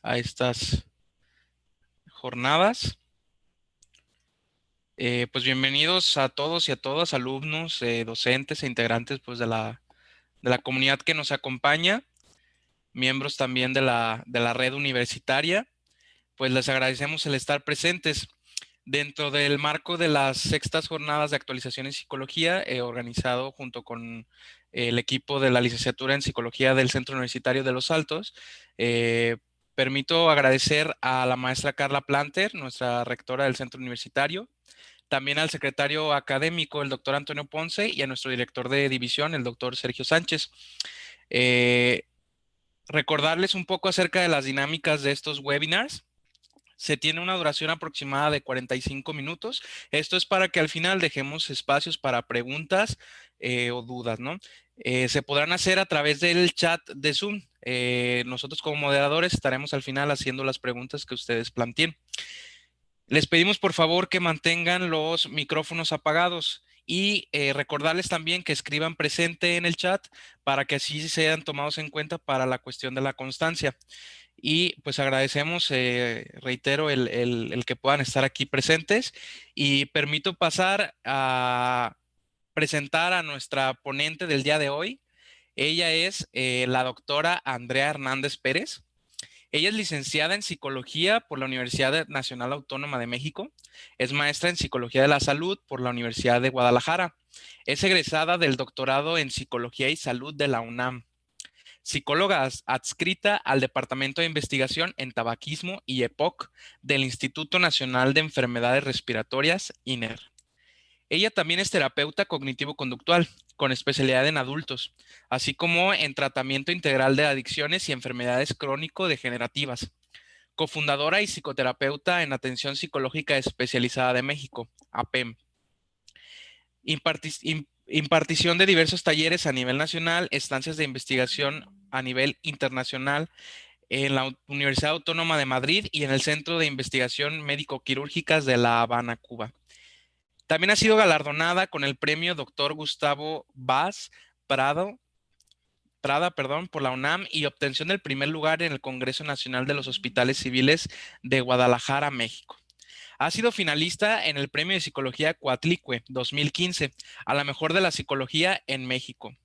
a estas jornadas. Pues bienvenidos a todos y a todas, alumnos, docentes e integrantes pues, de la comunidad que nos acompaña, miembros también de la red universitaria. Pues les agradecemos el estar presentes. Dentro del marco de las sextas jornadas de actualización en psicología, organizado junto con el equipo de la licenciatura en psicología del Centro Universitario de Los Altos, permito agradecer a la maestra Carla Planter, nuestra rectora del Centro Universitario, también al secretario académico, el doctor Antonio Ponce, y a nuestro director de división, el doctor Sergio Sánchez. Eh, Recordarles un poco acerca de las dinámicas de estos webinars. Se tiene una duración aproximada de 45 minutos. Esto es para que al final dejemos espacios para preguntas o dudas, ¿no? Se podrán hacer a través del chat de Zoom. Nosotros como moderadores estaremos al final haciendo las preguntas que ustedes planteen. Les pedimos por favor que mantengan los micrófonos apagados y recordarles también que escriban presente en el chat para que así sean tomados en cuenta para la cuestión de la constancia. Y pues agradecemos, reitero, el que puedan estar aquí presentes y permito pasar a presentar a nuestra ponente del día de hoy. Ella es la doctora Andrea Hernández Pérez. Ella es licenciada en psicología por la Universidad Nacional Autónoma de México. Es maestra en psicología de la salud por la Universidad de Guadalajara. Es egresada del doctorado en psicología y salud de la UNAM. Psicóloga adscrita al Departamento de Investigación en Tabaquismo y EPOC del Instituto Nacional de Enfermedades Respiratorias, INER. Ella también es terapeuta cognitivo-conductual, con especialidad en adultos, así como en tratamiento integral de adicciones y enfermedades crónico-degenerativas. Cofundadora y psicoterapeuta en Atención Psicológica Especializada de México, APEM. Impartición de diversos talleres a nivel nacional, estancias de investigación a nivel internacional en la Universidad Autónoma de Madrid y en el Centro de Investigación Médico-Quirúrgicas de La Habana, Cuba. También ha sido galardonada con el premio Dr. Gustavo Vaz Prada, por la UNAM y obtención del primer lugar en el Congreso Nacional de los Hospitales Civiles de Guadalajara, México. Ha sido finalista en el Premio de Psicología Coatlicue 2015, a la mejor de la psicología en México,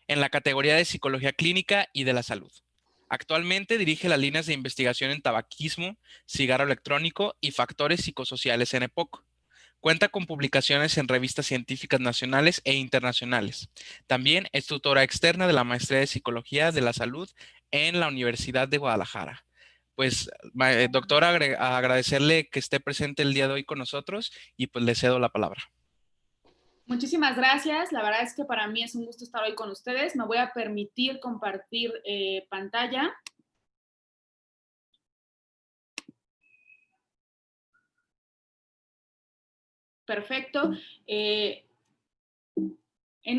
en la categoría de Psicología Clínica y de la Salud. Actualmente dirige las líneas de investigación en tabaquismo, cigarro electrónico y factores psicosociales en EPOC. Cuenta con publicaciones en revistas científicas nacionales e internacionales. También es tutora externa de la Maestría de Psicología de la Salud en la Universidad de Guadalajara. Pues, doctora, agradecerle que esté presente el día de hoy con nosotros y pues le cedo la palabra. Muchísimas gracias. La verdad es que para mí es un gusto estar hoy con ustedes. Me voy a permitir compartir pantalla. Perfecto. En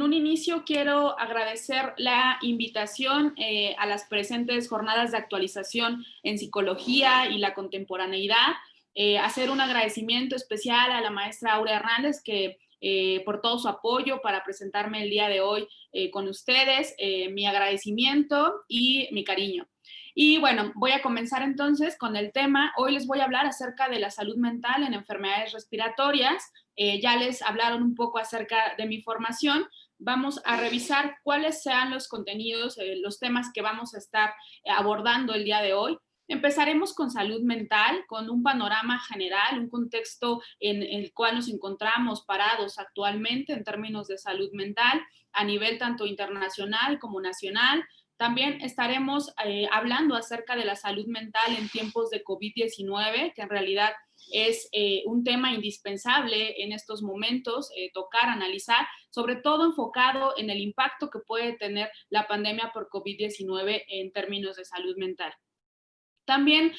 un inicio quiero agradecer la invitación a las presentes jornadas de actualización en psicología y la contemporaneidad. Hacer un agradecimiento especial a la maestra Aurea Hernández por todo su apoyo para presentarme el día de hoy con ustedes, mi agradecimiento y mi cariño. Y bueno, voy a comenzar entonces con el tema. Hoy les voy a hablar acerca de la salud mental en enfermedades respiratorias. Ya les hablaron un poco acerca de mi formación. Vamos a revisar cuáles sean los contenidos, los temas que vamos a estar abordando el día de hoy. Empezaremos con salud mental, con un panorama general, un contexto en el cual nos encontramos parados actualmente en términos de salud mental a nivel tanto internacional como nacional. También estaremos hablando acerca de la salud mental en tiempos de COVID-19, que en realidad es un tema indispensable en estos momentos, tocar, analizar, sobre todo enfocado en el impacto que puede tener la pandemia por COVID-19 en términos de salud mental. También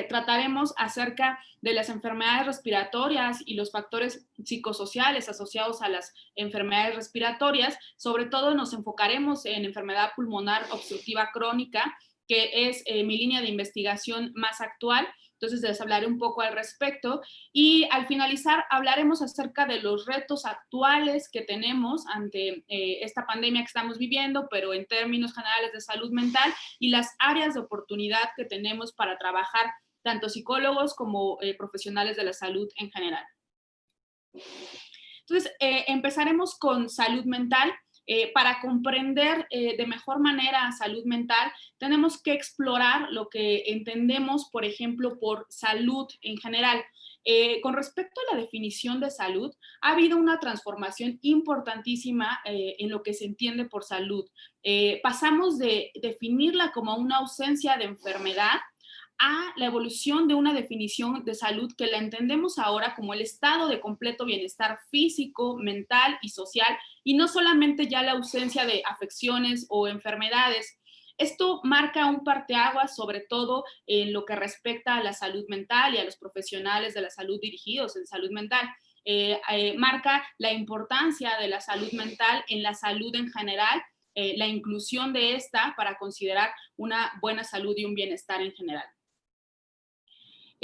trataremos acerca de las enfermedades respiratorias y los factores psicosociales asociados a las enfermedades respiratorias. Sobre todo nos enfocaremos en enfermedad pulmonar obstructiva crónica, que es mi línea de investigación más actual, Entonces les hablaré un poco al respecto y al finalizar hablaremos acerca de los retos actuales que tenemos ante esta pandemia que estamos viviendo, pero en términos generales de salud mental y las áreas de oportunidad que tenemos para trabajar tanto psicólogos como profesionales de la salud en general. Entonces, empezaremos con salud mental. Para comprender de mejor manera salud mental, tenemos que explorar lo que entendemos, por ejemplo, por salud en general. Con respecto a la definición de salud, ha habido una transformación importantísima en lo que se entiende por salud. Pasamos de definirla como una ausencia de enfermedad a la evolución de una definición de salud que la entendemos ahora como el estado de completo bienestar físico, mental y social, y no solamente ya la ausencia de afecciones o enfermedades. Esto marca un parteaguas, sobre todo en lo que respecta a la salud mental y a los profesionales de la salud dirigidos en salud mental. Marca la importancia de la salud mental en la salud en general, la inclusión de esta para considerar una buena salud y un bienestar en general.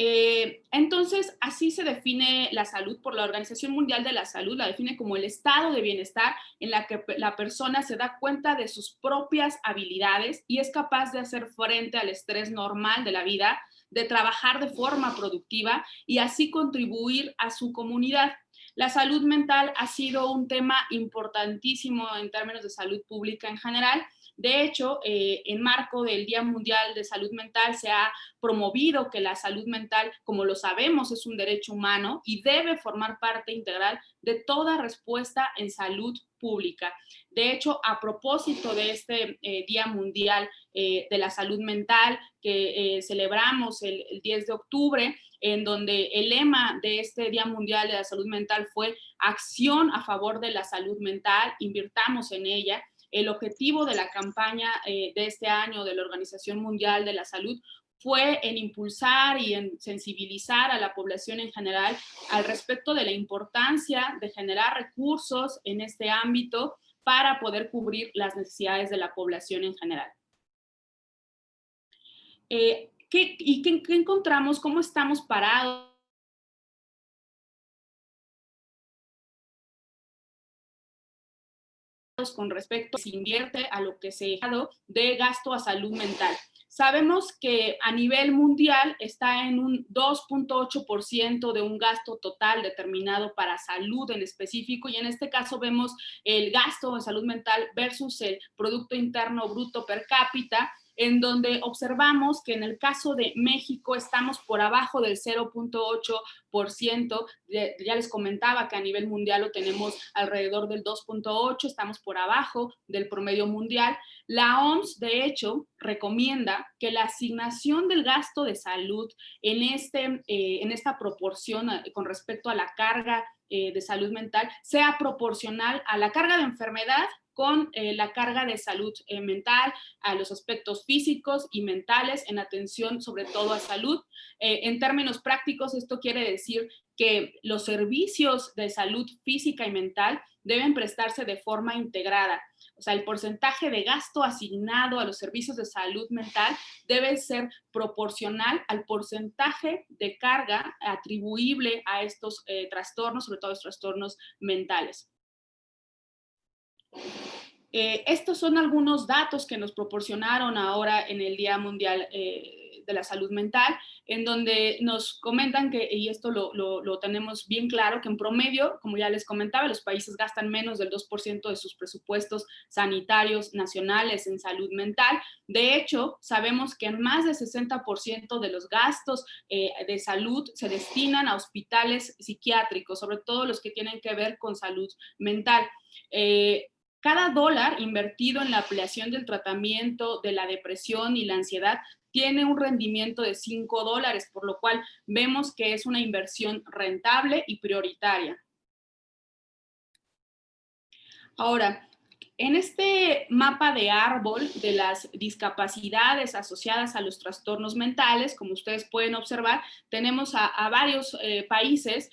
Entonces, así se define la salud por la Organización Mundial de la Salud, la define como el estado de bienestar en la que la persona se da cuenta de sus propias habilidades y es capaz de hacer frente al estrés normal de la vida, de trabajar de forma productiva y así contribuir a su comunidad. La salud mental ha sido un tema importantísimo en términos de salud pública en general. De hecho, en marco del Día Mundial de Salud Mental se ha promovido que la salud mental, como lo sabemos, es un derecho humano y debe formar parte integral de toda respuesta en salud pública. De hecho, a propósito de este Día Mundial de la Salud Mental que celebramos el 10 de octubre, en donde el lema de este Día Mundial de la Salud Mental fue acción a favor de la salud mental, invirtamos en ella. El objetivo de la campaña de este año de la Organización Mundial de la Salud fue en impulsar y en sensibilizar a la población en general al respecto de la importancia de generar recursos en este ámbito para poder cubrir las necesidades de la población en general. ¿Qué encontramos? ¿Cómo estamos parados con respecto a si invierte a lo que se ha dado de gasto a salud mental? Sabemos que a nivel mundial está en un 2.8% de un gasto total determinado para salud en específico y en este caso vemos el gasto en salud mental versus el Producto Interno Bruto per cápita, en donde observamos que en el caso de México estamos por abajo del 0.8%. Ya les comentaba que a nivel mundial lo tenemos alrededor del 2.8%, estamos por abajo del promedio mundial. La OMS, de hecho, recomienda que la asignación del gasto de salud en esta proporción con respecto a la carga de salud mental sea proporcional a la carga de enfermedad con la carga de salud mental, a los aspectos físicos y mentales en atención sobre todo a salud. En términos prácticos, esto quiere decir que los servicios de salud física y mental deben prestarse de forma integrada. O sea, el porcentaje de gasto asignado a los servicios de salud mental debe ser proporcional al porcentaje de carga atribuible a estos trastornos, sobre todo los trastornos mentales. Estos son algunos datos que nos proporcionaron ahora en el Día Mundial de la Salud Mental, en donde nos comentan que, y esto lo tenemos bien claro, que en promedio, como ya les comentaba, los países gastan menos del 2% de sus presupuestos sanitarios nacionales en salud mental. De hecho, sabemos que más del 60% de los gastos de salud se destinan a hospitales psiquiátricos, sobre todo los que tienen que ver con salud mental. Cada dólar invertido en la ampliación del tratamiento de la depresión y la ansiedad tiene un rendimiento de $5, por lo cual vemos que es una inversión rentable y prioritaria. Ahora, en este mapa de árbol de las discapacidades asociadas a los trastornos mentales, como ustedes pueden observar, tenemos a varios países.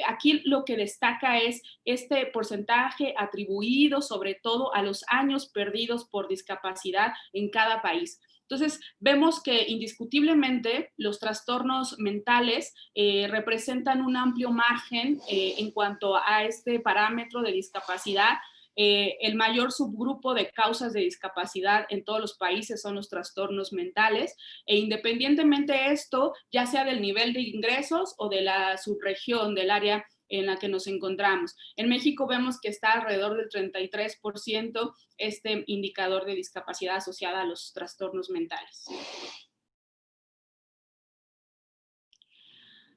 Aquí lo que destaca es este porcentaje atribuido sobre todo a los años perdidos por discapacidad en cada país. Entonces, vemos que indiscutiblemente los trastornos mentales representan un amplio margen en cuanto a este parámetro de discapacidad. El mayor subgrupo de causas de discapacidad en todos los países son los trastornos mentales, e independientemente de esto, ya sea del nivel de ingresos o de la subregión, del área en la que nos encontramos. En México vemos que está alrededor del 33% este indicador de discapacidad asociada a los trastornos mentales.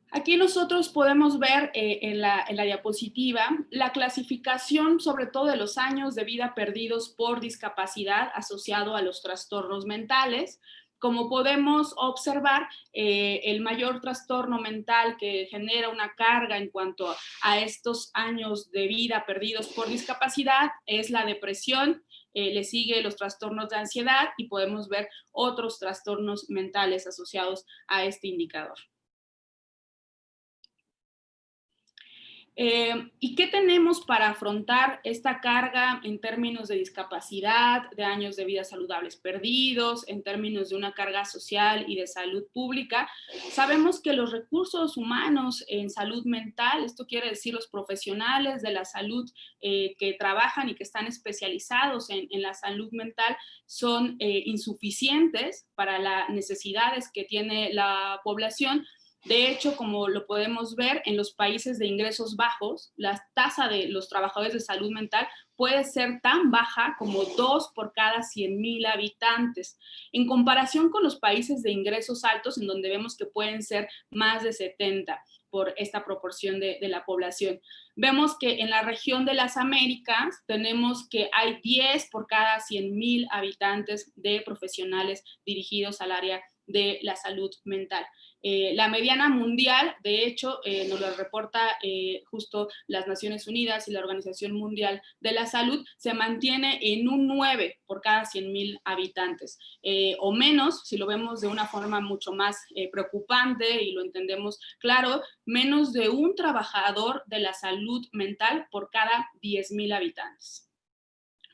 Aquí nosotros podemos ver en la diapositiva la clasificación sobre todo de los años de vida perdidos por discapacidad asociado a los trastornos mentales. Como podemos observar, el mayor trastorno mental que genera una carga en cuanto a estos años de vida perdidos por discapacidad es la depresión, le sigue los trastornos de ansiedad y podemos ver otros trastornos mentales asociados a este indicador. ¿Y qué tenemos para afrontar esta carga en términos de discapacidad, de años de vida saludables perdidos, en términos de una carga social y de salud pública? Sabemos que los recursos humanos en salud mental, esto quiere decir los profesionales de la salud que trabajan y que están especializados en la salud mental, son insuficientes para las necesidades que tiene la población. De hecho, como lo podemos ver en los países de ingresos bajos, la tasa de los trabajadores de salud mental puede ser tan baja como 2 por cada 100,000 habitantes, en comparación con los países de ingresos altos, en donde vemos que pueden ser más de 70 por esta proporción de la población. Vemos que en la región de las Américas tenemos que hay 10 por cada 100,000 habitantes de profesionales dirigidos al área de la salud mental. La mediana mundial, de hecho, nos lo reporta justo las Naciones Unidas y la Organización Mundial de la Salud, se mantiene en un 9 por cada 100,000 habitantes, o menos, si lo vemos de una forma mucho más preocupante y lo entendemos claro, menos de un trabajador de la salud mental por cada 10,000 habitantes.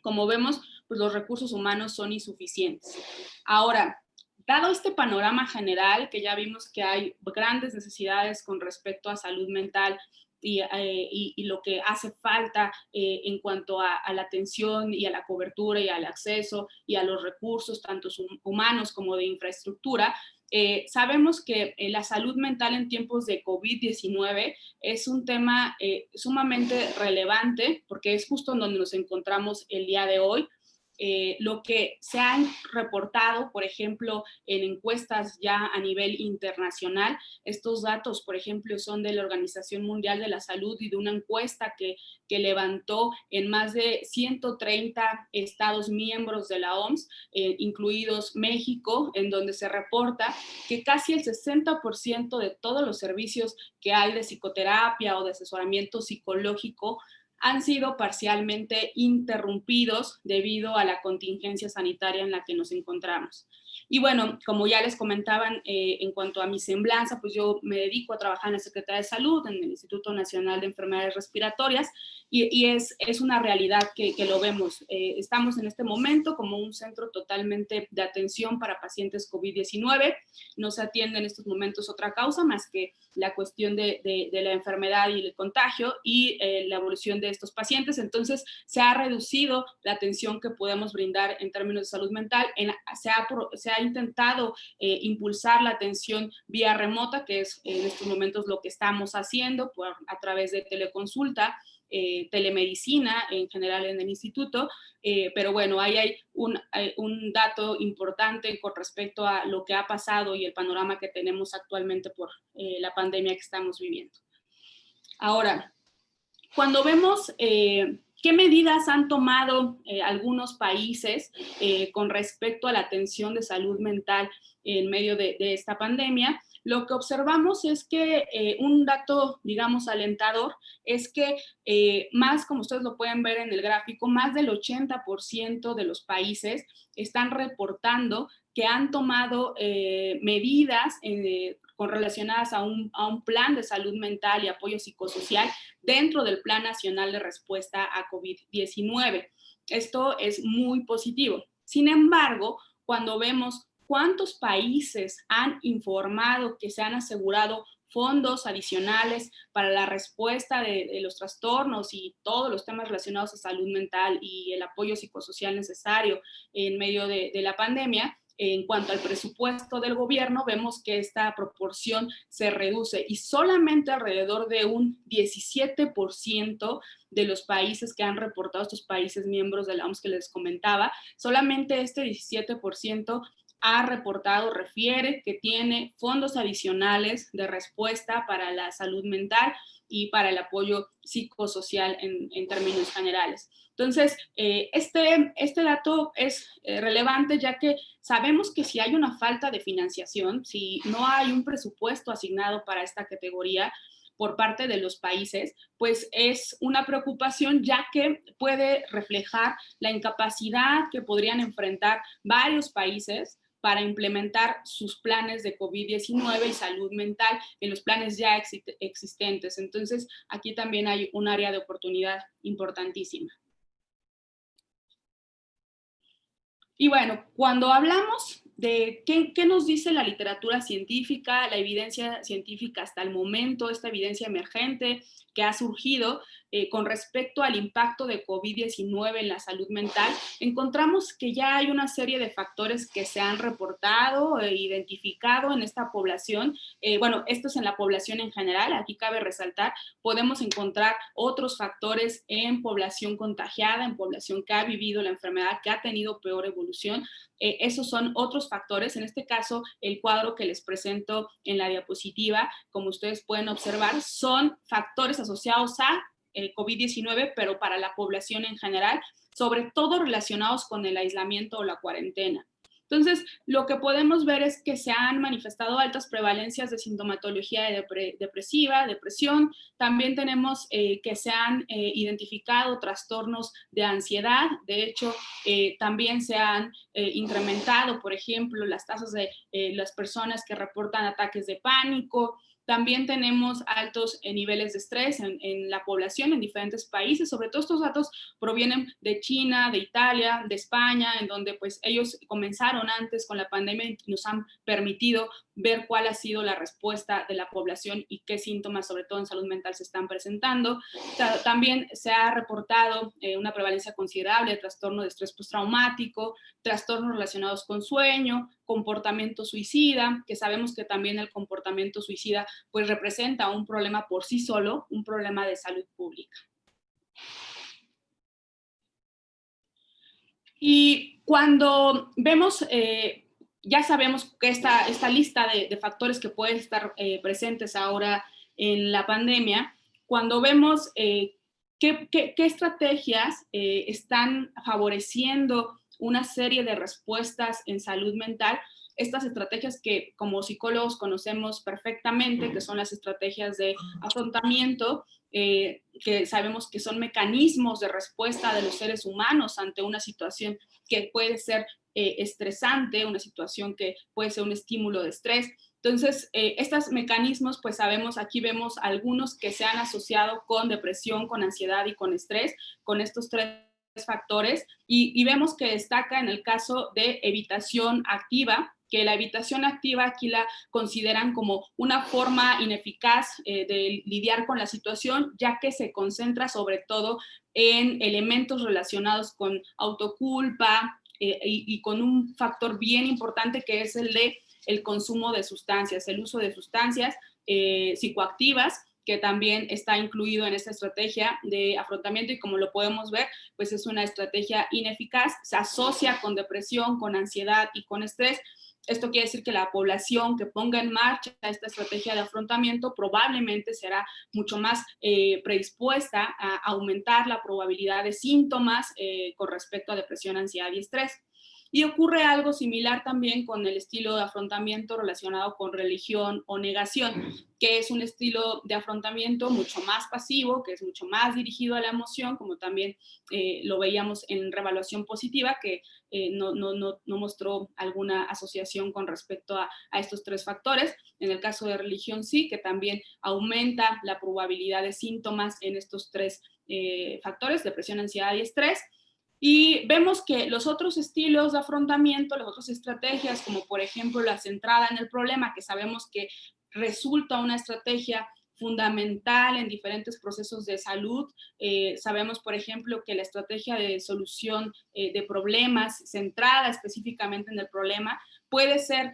Como vemos, pues los recursos humanos son insuficientes. Ahora, dado este panorama general, que ya vimos que hay grandes necesidades con respecto a salud mental y lo que hace falta en cuanto a la atención y a la cobertura y al acceso y a los recursos, tanto humanos como de infraestructura, sabemos que la salud mental en tiempos de COVID-19 es un tema sumamente relevante porque es justo en donde nos encontramos el día de hoy. Lo que se han reportado, por ejemplo, en encuestas ya a nivel internacional, estos datos, por ejemplo, son de la Organización Mundial de la Salud y de una encuesta que levantó en más de 130 estados miembros de la OMS, incluidos México, en donde se reporta que casi el 60% de todos los servicios que hay de psicoterapia o de asesoramiento psicológico han sido parcialmente interrumpidos debido a la contingencia sanitaria en la que nos encontramos. Y bueno, como ya les comentaban, en cuanto a mi semblanza, pues yo me dedico a trabajar en la Secretaría de Salud, en el Instituto Nacional de Enfermedades Respiratorias, y es una realidad que lo vemos. Estamos en este momento como un centro totalmente de atención para pacientes COVID-19. No se atiende en estos momentos otra causa más que la cuestión de la enfermedad y el contagio y la evolución de estos pacientes. Entonces, se ha reducido la atención que podemos brindar en términos de salud mental. Se ha intentado impulsar la atención vía remota, que es en estos momentos lo que estamos haciendo a través de teleconsulta, telemedicina en general en el instituto, pero bueno, ahí hay un dato importante con respecto a lo que ha pasado y el panorama que tenemos actualmente por la pandemia que estamos viviendo. Ahora, cuando vemos qué medidas han tomado algunos países con respecto a la atención de salud mental en medio de esta pandemia, lo que observamos es que un dato, digamos, alentador es que más, como ustedes lo pueden ver en el gráfico, más del 80% de los países están reportando que han tomado medidas relacionadas a un plan de salud mental y apoyo psicosocial dentro del Plan Nacional de Respuesta a COVID-19. Esto es muy positivo. Sin embargo, cuando vemos ¿cuántos países han informado que se han asegurado fondos adicionales para la respuesta de los trastornos y todos los temas relacionados a salud mental y el apoyo psicosocial necesario en medio de la pandemia? En cuanto al presupuesto del gobierno, vemos que esta proporción se reduce y solamente alrededor de un 17% de los países que han reportado, estos países miembros de la OMS que les comentaba, solamente este 17% ha reportado, refiere que tiene fondos adicionales de respuesta para la salud mental y para el apoyo psicosocial en términos generales. Entonces, este dato es relevante ya que sabemos que si hay una falta de financiación, si no hay un presupuesto asignado para esta categoría por parte de los países, pues es una preocupación ya que puede reflejar la incapacidad que podrían enfrentar varios países para implementar sus planes de COVID-19 y salud mental en los planes ya existentes. Entonces, aquí también hay un área de oportunidad importantísima. Y bueno, cuando hablamos de qué nos dice la literatura científica, la evidencia científica hasta el momento, esta evidencia emergente que ha surgido con respecto al impacto de COVID-19 en la salud mental, encontramos que ya hay una serie de factores que se han reportado e identificado en esta población. Bueno, esto es en la población en general, aquí cabe resaltar, podemos encontrar otros factores en población contagiada, en población que ha vivido la enfermedad, que ha tenido peor evolución. Esos son otros factores. En este caso, el cuadro que les presento en la diapositiva, como ustedes pueden observar, son factores asociados a COVID-19, pero para la población en general, sobre todo relacionados con el aislamiento o la cuarentena. Entonces, lo que podemos ver es que se han manifestado altas prevalencias de sintomatología depresiva, depresión. También tenemos que se han identificado trastornos de ansiedad. De hecho, también se han incrementado, por ejemplo, las tasas de las personas que reportan ataques de pánico. También tenemos altos niveles de estrés en la población en diferentes países. Sobre todo estos datos provienen de China, de Italia, de España, en donde pues ellos comenzaron antes con la pandemia y nos han permitido ver cuál ha sido la respuesta de la población y qué síntomas, sobre todo en salud mental, se están presentando. También se ha reportado una prevalencia considerable de trastorno de estrés postraumático, trastornos relacionados con sueño, comportamiento suicida, que sabemos que también el comportamiento suicida pues representa un problema por sí solo, un problema de salud pública. Y cuando vemos, ya sabemos que esta lista de factores que pueden estar presentes ahora en la pandemia, cuando vemos qué estrategias están favoreciendo una serie de respuestas en salud mental, estas estrategias que como psicólogos conocemos perfectamente, que son las estrategias de afrontamiento, que sabemos que son mecanismos de respuesta de los seres humanos ante una situación que puede ser estresante, una situación que puede ser un estímulo de estrés. Entonces, estos mecanismos, pues sabemos, aquí vemos algunos que se han asociado con depresión, con ansiedad y con estrés, con estos tres factores, y vemos que destaca en el caso de evitación activa, que la evitación activa aquí la consideran como una forma ineficaz de lidiar con la situación, ya que se concentra sobre todo en elementos relacionados con autoculpa y con un factor bien importante que es el de el consumo de sustancias, el uso de sustancias psicoactivas, que también está incluido en esta estrategia de afrontamiento y como lo podemos ver, pues es una estrategia ineficaz, se asocia con depresión, con ansiedad y con estrés. Esto quiere decir que la población que ponga en marcha esta estrategia de afrontamiento probablemente será mucho más predispuesta a aumentar la probabilidad de síntomas con respecto a depresión, ansiedad y estrés. Y ocurre algo similar también con el estilo de afrontamiento relacionado con religión o negación, que es un estilo de afrontamiento mucho más pasivo, que es mucho más dirigido a la emoción, como también lo veíamos en reevaluación positiva, que no mostró alguna asociación con respecto a estos tres factores. En el caso de religión sí, que también aumenta la probabilidad de síntomas en estos tres factores, depresión, ansiedad y estrés. Y vemos que los otros estilos de afrontamiento, las otras estrategias, como por ejemplo la centrada en el problema, que sabemos que resulta una estrategia fundamental en diferentes procesos de salud. Sabemos, por ejemplo, que la estrategia de solución de problemas centrada específicamente en el problema puede ser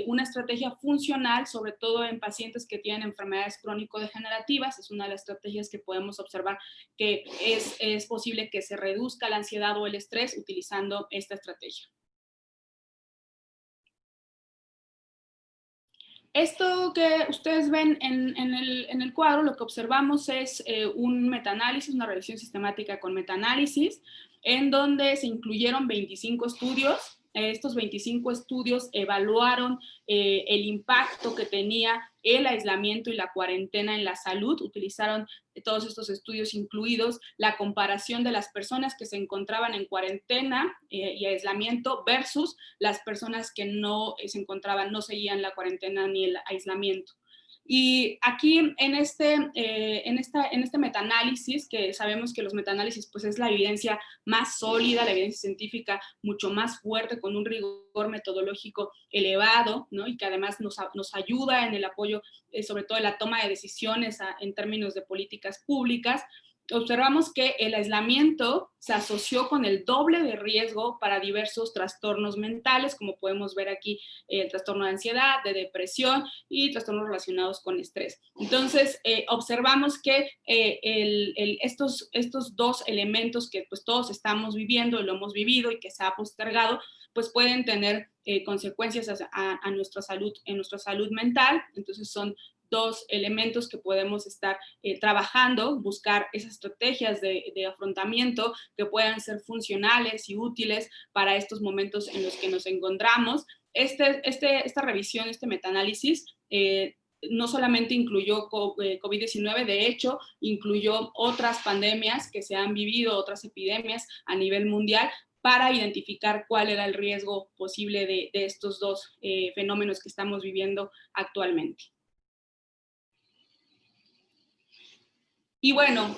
una estrategia funcional, sobre todo en pacientes que tienen enfermedades crónico-degenerativas. Es una de las estrategias que podemos observar que es posible que se reduzca la ansiedad o el estrés utilizando esta estrategia. Esto que ustedes ven en el cuadro, lo que observamos es un metaanálisis, una revisión sistemática con metaanálisis, en donde se incluyeron 25 estudios. Estos 25 estudios evaluaron el impacto que tenía el aislamiento y la cuarentena en la salud. Utilizaron todos estos estudios incluidos la comparación de las personas que se encontraban en cuarentena y aislamiento versus las personas que no se encontraban, no seguían la cuarentena ni el aislamiento. Y aquí en este metaanálisis, que sabemos que los metaanálisis pues es la evidencia más sólida, la evidencia científica mucho más fuerte, con un rigor metodológico elevado, ¿no? Y que además nos ayuda en el apoyo, sobre todo en la toma de decisiones en términos de políticas públicas. Observamos que el aislamiento se asoció con el doble de riesgo para diversos trastornos mentales, como podemos ver aquí, el trastorno de ansiedad, de depresión y trastornos relacionados con estrés. Entonces, observamos que estos dos elementos que pues todos estamos viviendo, lo hemos vivido y que se ha postergado, pues pueden tener consecuencias a nuestra salud, en nuestra salud mental. Entonces son dos elementos que podemos estar trabajando, buscar esas estrategias de afrontamiento que puedan ser funcionales y útiles para estos momentos en los que nos encontramos. Esta revisión, este metaanálisis, no solamente incluyó COVID-19, de hecho, incluyó otras pandemias que se han vivido, otras epidemias a nivel mundial, para identificar cuál era el riesgo posible de estos dos fenómenos que estamos viviendo actualmente. Y bueno,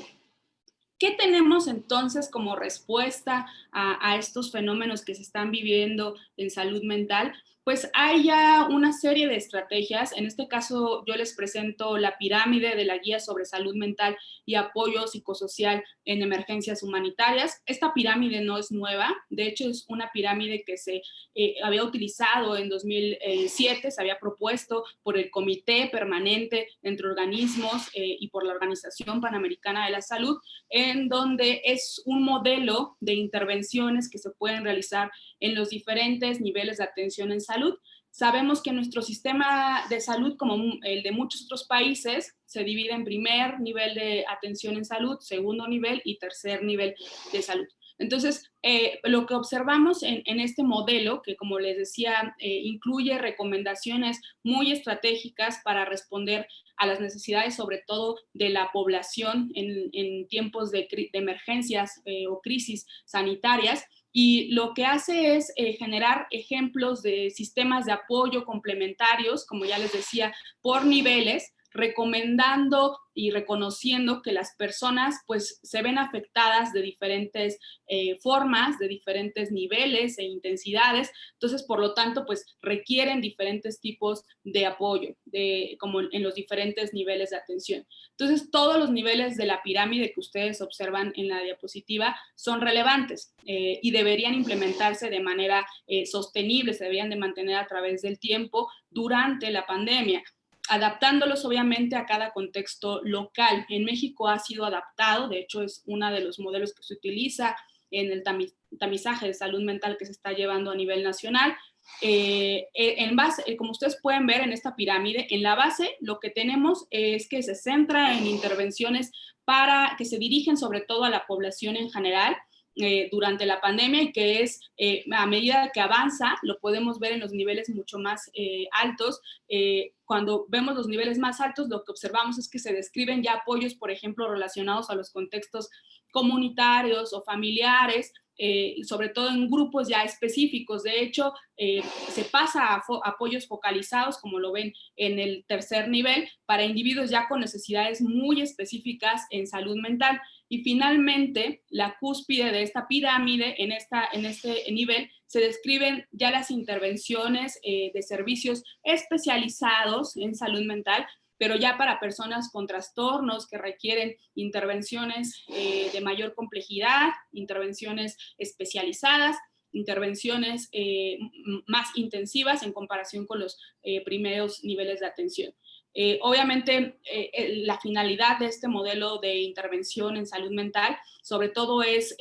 ¿qué tenemos entonces como respuesta a estos fenómenos que se están viviendo en salud mental? Pues hay ya una serie de estrategias. En este caso yo les presento la pirámide de la Guía sobre Salud Mental y Apoyo Psicosocial en Emergencias Humanitarias. Esta pirámide no es nueva, de hecho es una pirámide que se había utilizado en 2007, se había propuesto por el Comité Permanente entre Organismos y por la Organización Panamericana de la Salud, en donde es un modelo de intervenciones que se pueden realizar en los diferentes niveles de atención en salud. Sabemos que nuestro sistema de salud, como el de muchos otros países, se divide en primer nivel de atención en salud, segundo nivel y tercer nivel de salud. Entonces, lo que observamos en este modelo, que como les decía, incluye recomendaciones muy estratégicas para responder a las necesidades, sobre todo de la población en tiempos de emergencias o crisis sanitarias, y lo que hace es generar ejemplos de sistemas de apoyo complementarios, como ya les decía, por niveles, recomendando y reconociendo que las personas pues se ven afectadas de diferentes formas, de diferentes niveles e intensidades. Entonces, por lo tanto, pues requieren diferentes tipos de apoyo, como en los diferentes niveles de atención. Entonces, todos los niveles de la pirámide que ustedes observan en la diapositiva son relevantes y deberían implementarse de manera sostenible, se deberían de mantener a través del tiempo durante la pandemia, adaptándolos obviamente a cada contexto local. En México ha sido adaptado, de hecho es uno de los modelos que se utiliza en el tamizaje de salud mental que se está llevando a nivel nacional. En base, como ustedes pueden ver en esta pirámide, en la base lo que tenemos es que se centra en intervenciones que se dirigen sobre todo a la población en general, durante la pandemia, y que es a medida que avanza, lo podemos ver en los niveles mucho más altos. Cuando vemos los niveles más altos, lo que observamos es que se describen ya apoyos, por ejemplo, relacionados a los contextos comunitarios o familiares, sobre todo en grupos ya específicos. De hecho, se pasa a apoyos focalizados, como lo ven en el tercer nivel, para individuos ya con necesidades muy específicas en salud mental. Y finalmente, la cúspide de esta pirámide, en este nivel, se describen ya las intervenciones de servicios especializados en salud mental, pero ya para personas con trastornos que requieren intervenciones de mayor complejidad, intervenciones especializadas, intervenciones más intensivas en comparación con los primeros niveles de atención. Obviamente, la finalidad de este modelo de intervención en salud mental, sobre todo, es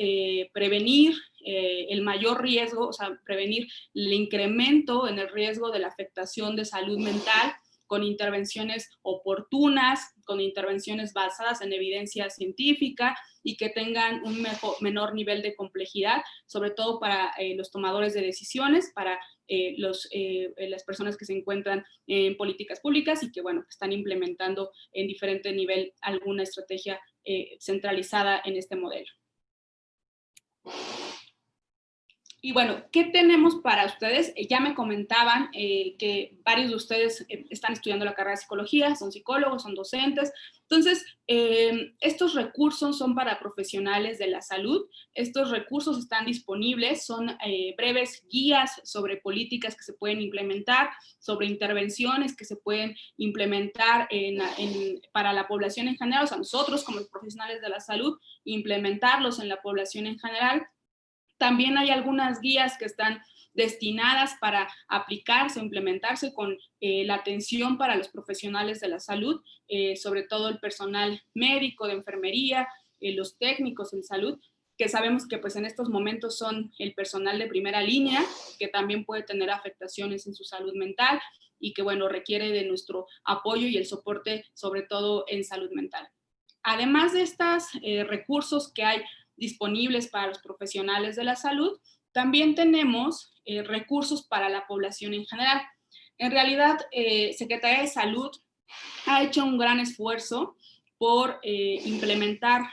prevenir el mayor riesgo, o sea, prevenir el incremento en el riesgo de la afectación de salud mental con intervenciones oportunas, con intervenciones basadas en evidencia científica y que tengan un menor nivel de complejidad, sobre todo para los tomadores de decisiones, para las personas que se encuentran en políticas públicas y que, bueno, están implementando en diferente nivel alguna estrategia centralizada en este modelo. Y bueno, ¿qué tenemos para ustedes? Ya me comentaban que varios de ustedes están estudiando la carrera de psicología, son psicólogos, son docentes. Entonces, estos recursos son para profesionales de la salud. Estos recursos están disponibles, son breves guías sobre políticas que se pueden implementar, sobre intervenciones que se pueden implementar para la población en general, o sea, nosotros como profesionales de la salud, implementarlos en la población en general. También hay algunas guías que están destinadas para aplicarse o implementarse con la atención para los profesionales de la salud, sobre todo el personal médico, de enfermería, los técnicos en salud, que sabemos que pues en estos momentos son el personal de primera línea, que también puede tener afectaciones en su salud mental y que, bueno, requiere de nuestro apoyo y el soporte, sobre todo en salud mental. Además de estos recursos que hay disponibles para los profesionales de la salud, también tenemos recursos para la población en general. En realidad, Secretaría de Salud ha hecho un gran esfuerzo por implementar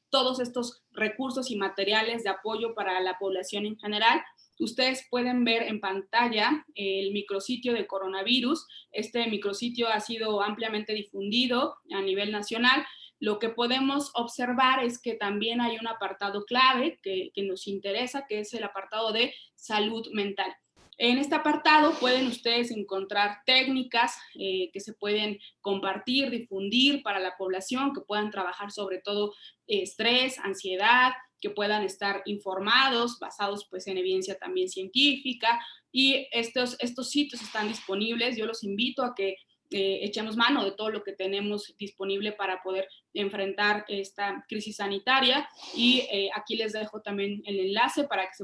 todos estos recursos y materiales de apoyo para la población en general. Ustedes pueden ver en pantalla el micrositio de coronavirus. Este micrositio ha sido ampliamente difundido a nivel nacional. Lo que podemos observar es que también hay un apartado clave que nos interesa, que es el apartado de salud mental. En este apartado pueden ustedes encontrar técnicas que se pueden compartir, difundir para la población, que puedan trabajar sobre todo estrés, ansiedad, que puedan estar informados, basados pues en evidencia también científica, y estos sitios están disponibles. Yo los invito a que echemos mano de todo lo que tenemos disponible para poder enfrentar esta crisis sanitaria, y aquí les dejo también el enlace para que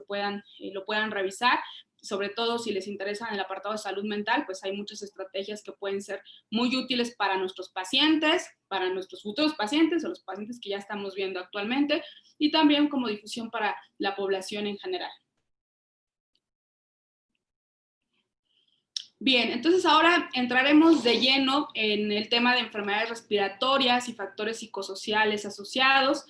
lo puedan revisar. Sobre todo si les interesa en el apartado de salud mental, pues hay muchas estrategias que pueden ser muy útiles para nuestros pacientes, para nuestros futuros pacientes o los pacientes que ya estamos viendo actualmente, y también como difusión para la población en general. Bien, entonces ahora entraremos de lleno en el tema de enfermedades respiratorias y factores psicosociales asociados.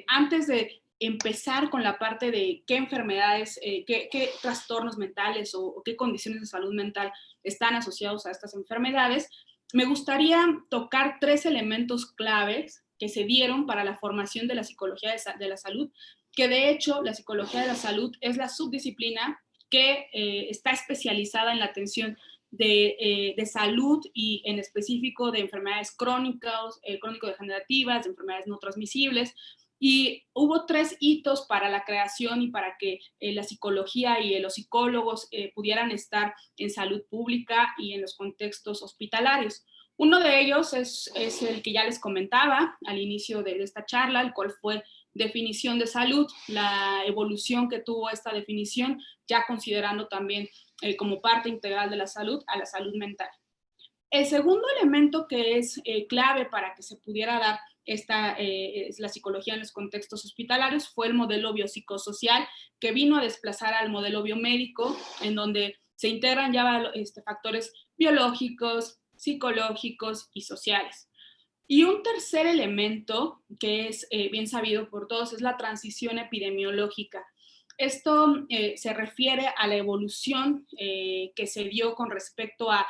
Antes de empezar con la parte de qué enfermedades, qué trastornos mentales o qué condiciones de salud mental están asociados a estas enfermedades, me gustaría tocar 3 elementos claves que se dieron para la formación de la psicología de la salud, que de hecho la psicología de la salud es la subdisciplina que está especializada en la atención de salud y en específico de enfermedades crónicas, crónico-degenerativas, de enfermedades no transmisibles. Y hubo 3 hitos para la creación y para que la psicología y los psicólogos pudieran estar en salud pública y en los contextos hospitalarios. Uno de ellos es el que ya les comentaba al inicio de esta charla, el cual fue definición de salud, la evolución que tuvo esta definición, ya considerando también como parte integral de la salud a la salud mental. El segundo elemento que es clave para que se pudiera dar la psicología en los contextos hospitalarios fue el modelo biopsicosocial, que vino a desplazar al modelo biomédico, en donde se integran ya factores biológicos, psicológicos y sociales. Y un tercer elemento que es bien sabido por todos es la transición epidemiológica. Esto se refiere a la evolución que se dio con respecto a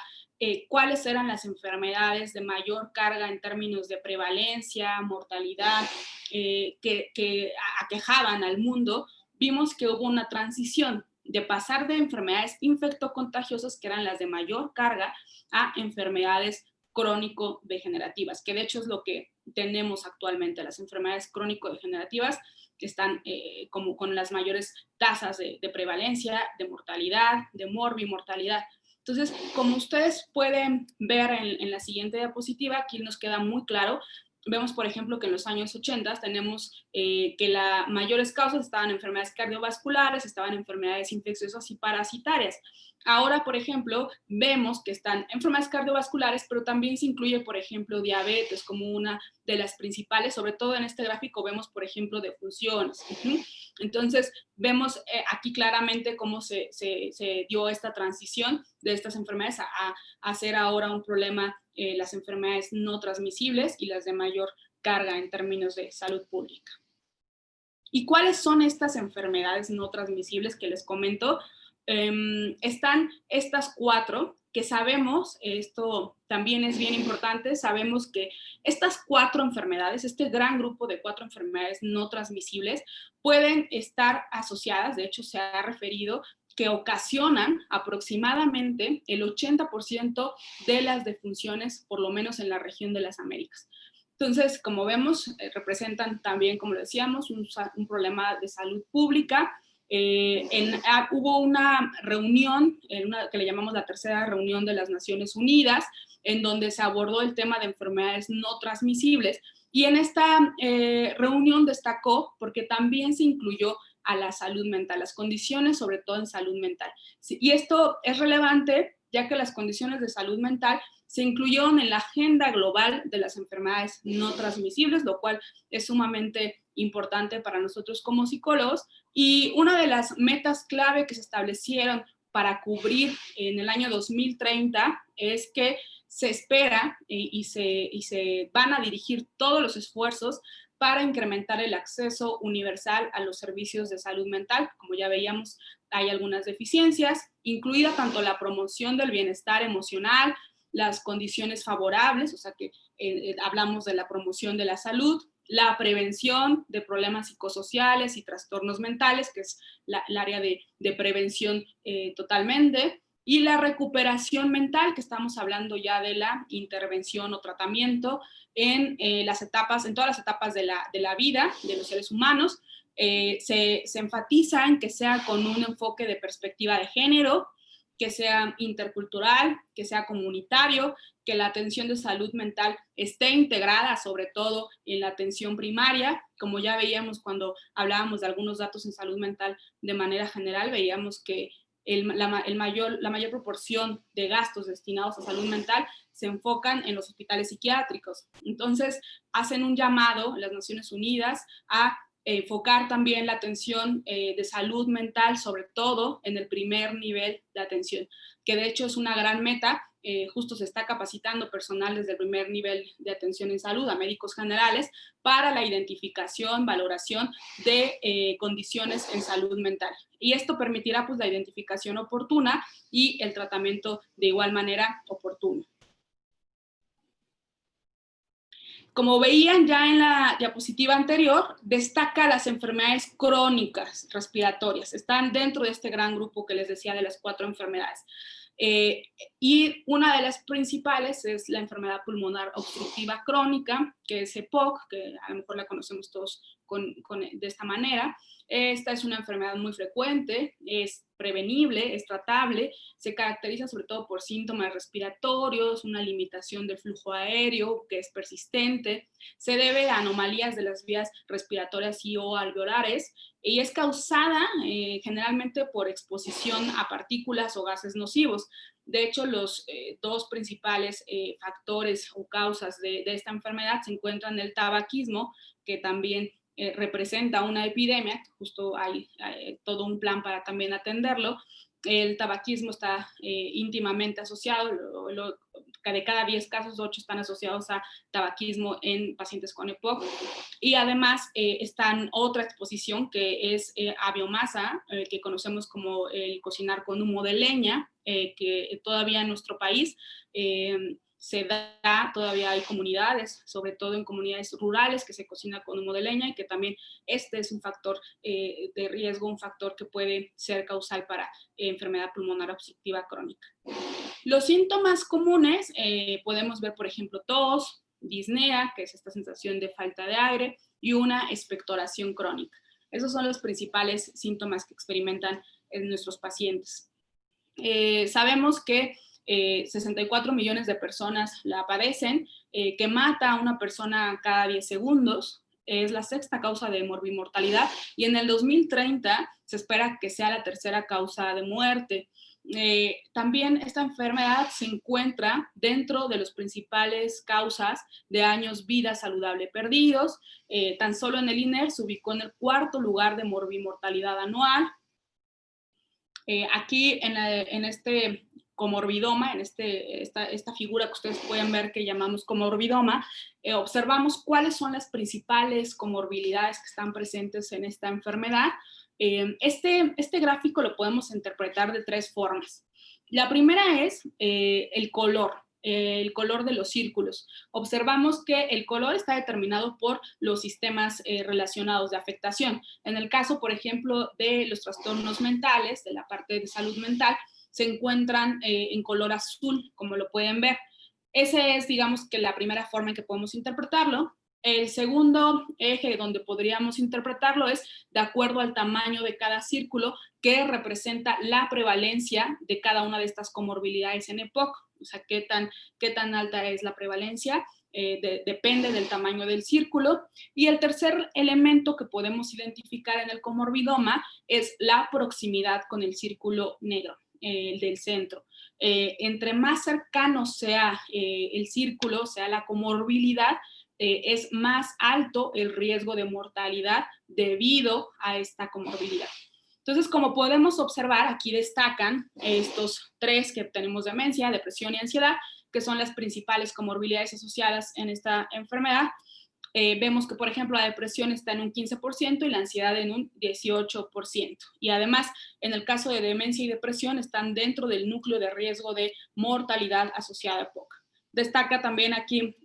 cuáles eran las enfermedades de mayor carga en términos de prevalencia, mortalidad, que aquejaban al mundo. Vimos que hubo una transición de pasar de enfermedades infectocontagiosas, que eran las de mayor carga, a enfermedades crónico-degenerativas, que de hecho es lo que tenemos actualmente. Las enfermedades crónico-degenerativas están como con las mayores tasas de prevalencia, de mortalidad, de morbimortalidad. Entonces, como ustedes pueden ver en la siguiente diapositiva, aquí nos queda muy claro. Vemos, por ejemplo, que en los años 80 tenemos que las mayores causas estaban en enfermedades cardiovasculares, estaban en enfermedades infecciosas y parasitarias. Ahora, por ejemplo, vemos que están enfermedades cardiovasculares, pero también se incluye, por ejemplo, diabetes como una de las principales. Sobre todo en este gráfico vemos, por ejemplo, defunciones. Entonces, vemos aquí claramente cómo se dio esta transición de estas enfermedades a ser ahora un problema las enfermedades no transmisibles y las de mayor carga en términos de salud pública. ¿Y cuáles son estas enfermedades no transmisibles que les comento? Están estas 4 que sabemos, esto también es bien importante, sabemos que estas 4 enfermedades, este gran grupo de 4 enfermedades no transmisibles, pueden estar asociadas, de hecho se ha referido, que ocasionan aproximadamente el 80% de las defunciones, por lo menos en la región de las Américas. Entonces, como vemos, representan también, como decíamos, un problema de salud pública. Hubo una reunión, que le llamamos la tercera reunión de las Naciones Unidas, en donde se abordó el tema de enfermedades no transmisibles. Y en esta reunión destacó, porque también se incluyó a la salud mental, las condiciones sobre todo en salud mental. Y esto es relevante, ya que las condiciones de salud mental se incluyeron en la agenda global de las enfermedades no transmisibles, lo cual es sumamente importante para nosotros como psicólogos. Y una de las metas clave que se establecieron para cubrir en el año 2030 es que se espera y se van a dirigir todos los esfuerzos para incrementar el acceso universal a los servicios de salud mental. Como ya veíamos, hay algunas deficiencias, incluida tanto la promoción del bienestar emocional, las condiciones favorables, o sea que hablamos de la promoción de la salud, la prevención de problemas psicosociales y trastornos mentales, que es el área de prevención totalmente, y la recuperación mental, que estamos hablando ya de la intervención o tratamiento en las etapas, en todas las etapas de la vida de los seres humanos. Se enfatiza en que sea con un enfoque de perspectiva de género, que sea intercultural, que sea comunitario, que la atención de salud mental esté integrada sobre todo en la atención primaria. Como ya veíamos cuando hablábamos de algunos datos en salud mental de manera general, veíamos que la mayor proporción de gastos destinados a salud mental se enfocan en los hospitales psiquiátricos. Entonces, hacen un llamado las Naciones Unidas a enfocar también la atención de salud mental, sobre todo en el primer nivel de atención, que de hecho es una gran meta. Justo se está capacitando personal desde el primer nivel de atención en salud, a médicos generales, para la identificación, valoración de condiciones en salud mental. Y esto permitirá pues la identificación oportuna y el tratamiento de igual manera oportuno. Como veían ya en la diapositiva anterior, destaca las enfermedades crónicas respiratorias. Están dentro de este gran grupo que les decía de las 4 enfermedades. Y una de las principales es la enfermedad pulmonar obstructiva crónica, que es EPOC, que a lo mejor la conocemos todos de esta manera. Esta es una enfermedad muy frecuente, es prevenible, es tratable, se caracteriza sobre todo por síntomas respiratorios, una limitación del flujo aéreo que es persistente, se debe a anomalías de las vías respiratorias y o alveolares, y es causada generalmente por exposición a partículas o gases nocivos. De hecho, los 2 principales factores o causas de esta enfermedad se encuentran en el tabaquismo, que también representa una epidemia, justo hay todo un plan para también atenderlo. El tabaquismo está íntimamente asociado, lo de cada 10 casos, 8 están asociados a tabaquismo en pacientes con EPOC. Y además está otra exposición que es a biomasa, que conocemos como el cocinar con humo de leña, que todavía en nuestro país se da, todavía hay comunidades, sobre todo en comunidades rurales, que se cocina con humo de leña y que también este es un factor de riesgo, un factor que puede ser causal para enfermedad pulmonar obstructiva crónica. Los síntomas comunes podemos ver, por ejemplo, tos, disnea, que es esta sensación de falta de aire, y una expectoración crónica. Esos son los principales síntomas que experimentan en nuestros pacientes. Sabemos que 64 millones de personas la padecen, que mata a una persona cada 10 segundos, es la sexta causa de morbimortalidad y en el 2030 se espera que sea la tercera causa de muerte. También esta enfermedad se encuentra dentro de las principales causas de años vida saludable perdidos. Tan solo en el INER se ubicó en el 4º lugar de morbimortalidad anual. Aquí en este comorbidoma, en esta figura que ustedes pueden ver que llamamos comorbidoma, observamos cuáles son las principales comorbilidades que están presentes en esta enfermedad. Este gráfico lo podemos interpretar de 3 formas. La primera es el color de los círculos. Observamos que el color está determinado por los sistemas relacionados de afectación. En el caso, por ejemplo, de los trastornos mentales, de la parte de salud mental, se encuentran en color azul, como lo pueden ver. Esa es, digamos, que la primera forma en que podemos interpretarlo. El segundo eje donde podríamos interpretarlo es de acuerdo al tamaño de cada círculo que representa la prevalencia de cada una de estas comorbilidades en EPOC. O sea, qué tan alta es la prevalencia, depende del tamaño del círculo. Y el tercer elemento que podemos identificar en el comorbidoma es la proximidad con el círculo negro, el del centro. Entre más cercano sea el círculo, sea la comorbilidad, es más alto el riesgo de mortalidad debido a esta comorbilidad. Entonces, como podemos observar, aquí destacan estos 3 que tenemos: demencia, depresión y ansiedad, que son las principales comorbilidades asociadas en esta enfermedad. Vemos que, por ejemplo, la depresión está en un 15% y la ansiedad en un 18%. Y además, en el caso de demencia y depresión, están dentro del núcleo de riesgo de mortalidad asociada a EPOC. Destaca también aquí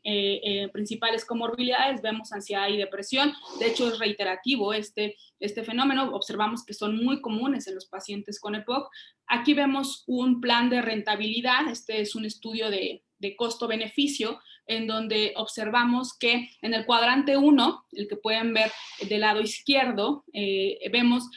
principales comorbilidades, vemos ansiedad y depresión. De hecho, es reiterativo este fenómeno. Observamos que son muy comunes en los pacientes con EPOC. Aquí vemos un plan de rentabilidad. Este es un estudio de costo-beneficio, en donde observamos que en el cuadrante 1, el que pueden ver del lado izquierdo, vemos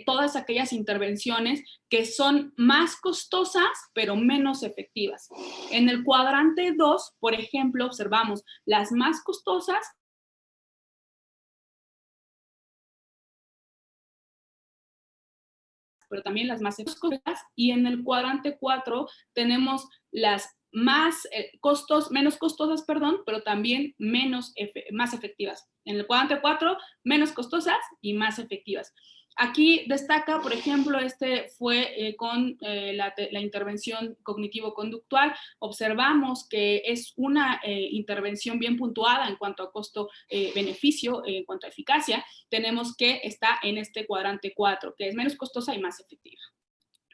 todas aquellas intervenciones que son más costosas, pero menos efectivas. En el cuadrante 2, por ejemplo, observamos las más costosas, pero también las más efectivas, y en el cuadrante 4 tenemos las menos costosas, pero también más efectivas. En el cuadrante 4, menos costosas y más efectivas. Aquí destaca, por ejemplo, fue con la intervención cognitivo-conductual. Observamos que es una intervención bien puntuada en cuanto a costo-beneficio, en cuanto a eficacia. Tenemos que está en este cuadrante 4, que es menos costosa y más efectiva.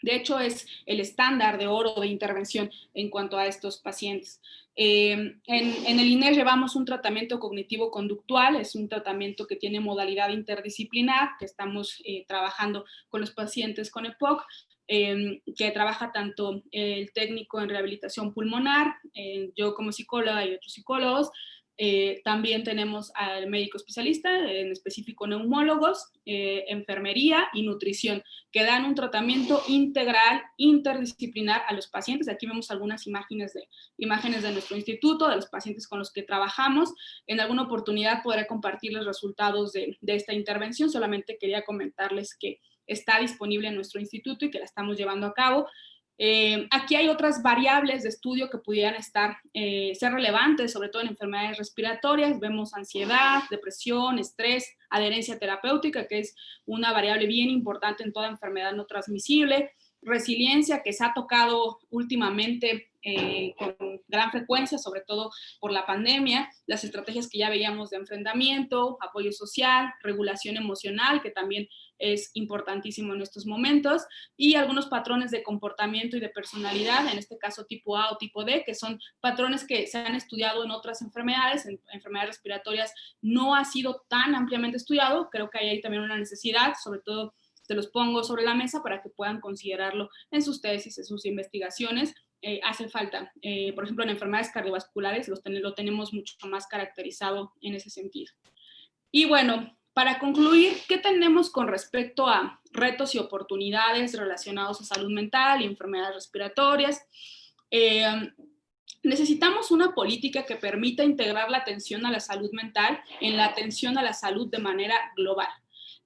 De hecho, es el estándar de oro de intervención en cuanto a estos pacientes. En el INER llevamos un tratamiento cognitivo-conductual, es un tratamiento que tiene modalidad interdisciplinar, que estamos trabajando con los pacientes con EPOC, que trabaja tanto el técnico en rehabilitación pulmonar, yo como psicóloga y otros psicólogos. También tenemos al médico especialista, en específico neumólogos, enfermería y nutrición, que dan un tratamiento integral, interdisciplinar a los pacientes. Aquí vemos algunas imágenes de nuestro instituto, de los pacientes con los que trabajamos. En alguna oportunidad podré compartirles resultados de esta intervención. Solamente quería comentarles que está disponible en nuestro instituto y que la estamos llevando a cabo. Aquí hay otras variables de estudio que pudieran ser relevantes, sobre todo en enfermedades respiratorias. Vemos ansiedad, depresión, estrés, adherencia terapéutica, que es una variable bien importante en toda enfermedad no transmisible. resiliencia que se ha tocado últimamente con gran frecuencia, sobre todo por la pandemia, las estrategias que ya veíamos de enfrentamiento, apoyo social, regulación emocional, que también es importantísimo en estos momentos, y algunos patrones de comportamiento y de personalidad, en este caso tipo A o tipo D, que son patrones que se han estudiado en otras enfermedades, en enfermedades respiratorias no ha sido tan ampliamente estudiado, creo que hay también una necesidad, sobre todo se los pongo sobre la mesa para que puedan considerarlo en sus tesis, en sus investigaciones. Hace falta, por ejemplo, en enfermedades cardiovasculares lo tenemos mucho más caracterizado en ese sentido. Y bueno, para concluir, ¿qué tenemos con respecto a retos y oportunidades relacionados a salud mental y enfermedades respiratorias? Necesitamos una política que permita integrar la atención a la salud mental en la atención a la salud de manera global.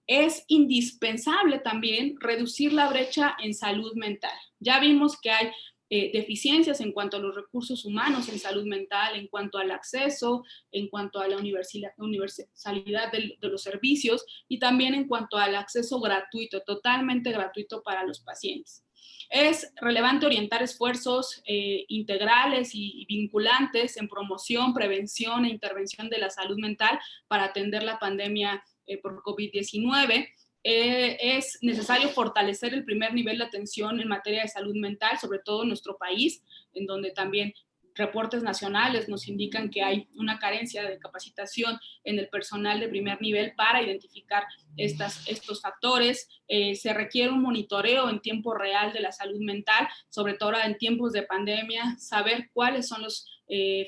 Es indispensable también reducir la brecha en salud mental. Ya vimos que hay deficiencias en cuanto a los recursos humanos en salud mental, en cuanto al acceso, en cuanto a la universalidad de los servicios y también en cuanto al acceso gratuito, totalmente gratuito para los pacientes. Es relevante orientar esfuerzos integrales y vinculantes en promoción, prevención e intervención de la salud mental para atender la pandemia por COVID-19. Es necesario fortalecer el primer nivel de atención en materia de salud mental, sobre todo en nuestro país, en donde también reportes nacionales nos indican que hay una carencia de capacitación en el personal de primer nivel para identificar estos factores. Se requiere un monitoreo en tiempo real de la salud mental, sobre todo en tiempos de pandemia, saber cuáles son los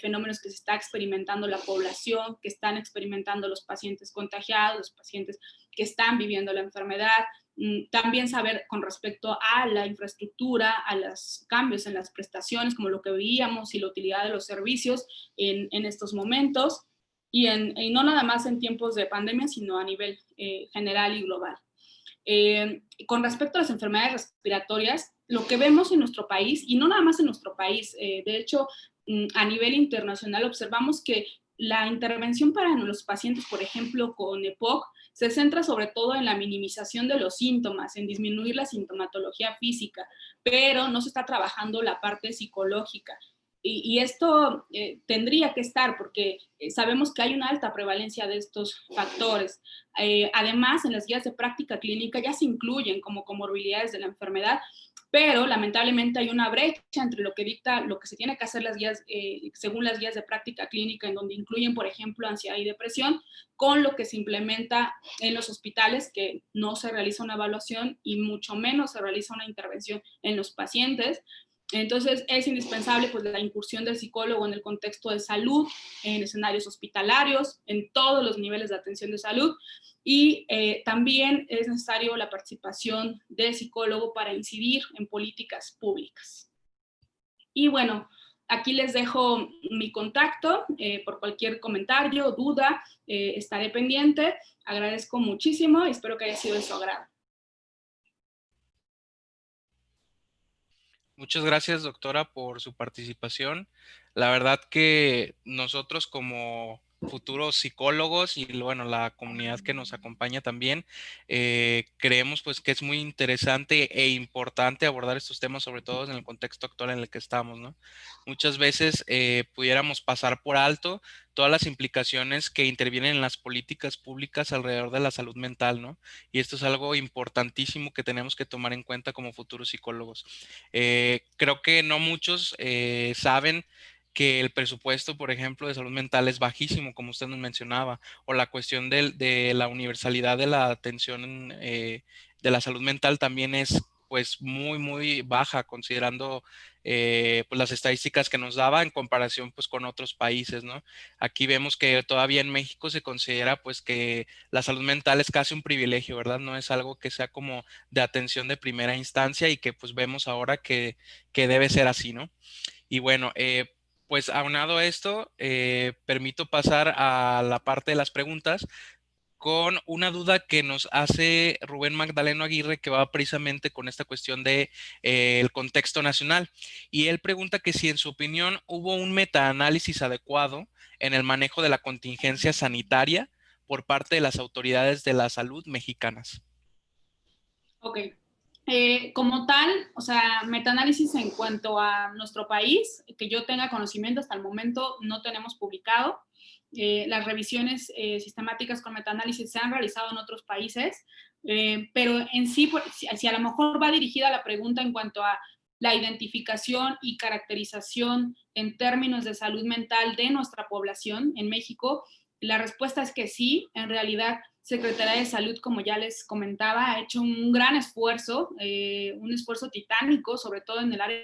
fenómenos que se está experimentando la población, que están experimentando los pacientes contagiados, los pacientes que están viviendo la enfermedad. También saber con respecto a la infraestructura, a los cambios en las prestaciones, como lo que veíamos, y la utilidad de los servicios en estos momentos, y no nada más en tiempos de pandemia, sino a nivel general y global. Con respecto a las enfermedades respiratorias, lo que vemos en nuestro país, y no nada más en nuestro país, de hecho, a nivel internacional observamos que la intervención para los pacientes, por ejemplo, con EPOC, se centra sobre todo en la minimización de los síntomas, en disminuir la sintomatología física, pero no se está trabajando la parte psicológica. Y esto tendría que estar porque sabemos que hay una alta prevalencia de estos factores. Además, en las guías de práctica clínica ya se incluyen como comorbilidades de la enfermedad, pero lamentablemente hay una brecha entre lo que dicta, lo que se tiene que hacer las guías, según las guías de práctica clínica, en donde incluyen, por ejemplo, ansiedad y depresión, con lo que se implementa en los hospitales, que no se realiza una evaluación y mucho menos se realiza una intervención en los pacientes. Entonces, es indispensable pues, la incursión del psicólogo en el contexto de salud, en escenarios hospitalarios, en todos los niveles de atención de salud, y también es necesario la participación del psicólogo para incidir en políticas públicas. Y bueno, aquí les dejo mi contacto por cualquier comentario, duda, estaré pendiente. Agradezco muchísimo y espero que haya sido de su agrado. Muchas gracias, doctora, por su participación. La verdad que nosotros como futuros psicólogos y bueno, la comunidad que nos acompaña también, creemos pues que es muy interesante e importante abordar estos temas, sobre todo en el contexto actual en el que estamos, ¿no? Muchas veces pudiéramos pasar por alto todas las implicaciones que intervienen en las políticas públicas alrededor de la salud mental, ¿no? Y esto es algo importantísimo que tenemos que tomar en cuenta como futuros psicólogos. Creo que no muchos saben que el presupuesto, por ejemplo, de salud mental es bajísimo, como usted nos mencionaba, o la cuestión de la universalidad de la atención de la salud mental también es pues muy, muy baja, considerando pues las estadísticas que nos daba en comparación pues con otros países, ¿no? Aquí vemos que todavía en México se considera pues que la salud mental es casi un privilegio, ¿verdad? No es algo que sea como de atención de primera instancia y que pues vemos ahora que debe ser así, ¿no? Y bueno, pues aunado a esto, permito pasar a la parte de las preguntas con una duda que nos hace Rubén Magdaleno Aguirre, que va precisamente con esta cuestión de el contexto nacional. Y él pregunta que si en su opinión hubo un metaanálisis adecuado en el manejo de la contingencia sanitaria por parte de las autoridades de la salud mexicanas. Ok. Como tal, o sea, metaanálisis en cuanto a nuestro país, que yo tenga conocimiento hasta el momento no tenemos publicado. Las revisiones sistemáticas con metaanálisis se han realizado en otros países, pero en sí, si a lo mejor va dirigida la pregunta en cuanto a la identificación y caracterización en términos de salud mental de nuestra población en México, la respuesta es que sí, en realidad Secretaría de Salud, como ya les comentaba, ha hecho un gran esfuerzo, un esfuerzo titánico, sobre todo en el área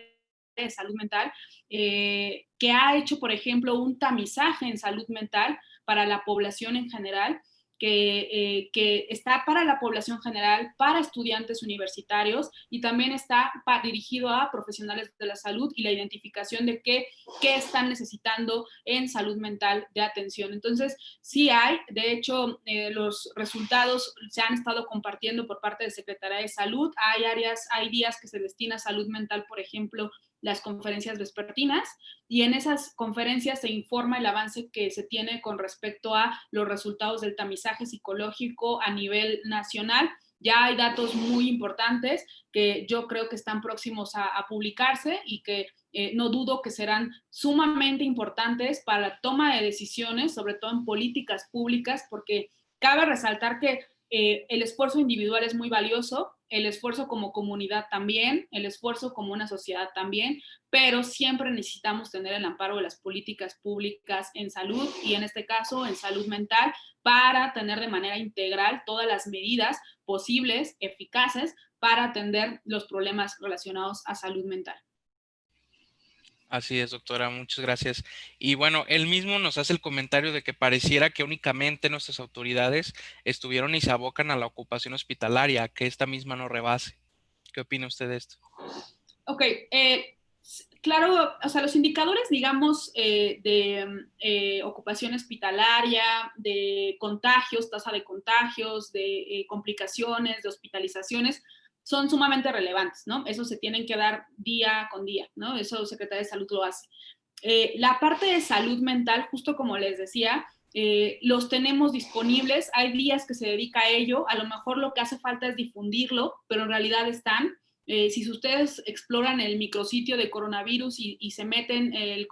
de salud mental, que ha hecho, por ejemplo, un tamizaje en salud mental para la población en general, que está para la población general, para estudiantes universitarios y también está dirigido a profesionales de la salud y la identificación de qué están necesitando en salud mental de atención. Entonces, sí hay, de hecho, los resultados se han estado compartiendo por parte de Secretaría de Salud. Hay áreas, hay días que se destina a salud mental, por ejemplo, las conferencias vespertinas, y en esas conferencias se informa el avance que se tiene con respecto a los resultados del tamizaje psicológico a nivel nacional. Ya hay datos muy importantes que yo creo que están próximos a publicarse y que no dudo que serán sumamente importantes para la toma de decisiones, sobre todo en políticas públicas, porque cabe resaltar que el esfuerzo individual es muy valioso, el esfuerzo como comunidad también, el esfuerzo como una sociedad también, pero siempre necesitamos tener el amparo de las políticas públicas en salud y en este caso en salud mental para tener de manera integral todas las medidas posibles, eficaces, para atender los problemas relacionados a salud mental. Así es, doctora, muchas gracias. Y bueno, él mismo nos hace el comentario de que pareciera que únicamente nuestras autoridades estuvieron y se abocan a la ocupación hospitalaria, que esta misma no rebase. ¿Qué opina usted de esto? Ok, claro, o sea, los indicadores, digamos, de ocupación hospitalaria, de contagios, tasa de contagios, de complicaciones, de hospitalizaciones, son sumamente relevantes, ¿no? Eso se tienen que dar día con día, ¿no? Eso el Secretaría de Salud lo hace. La parte de salud mental, justo como les decía, los tenemos disponibles, hay días que se dedica a ello, a lo mejor lo que hace falta es difundirlo, pero en realidad están. Si ustedes exploran el micrositio de coronavirus y se meten el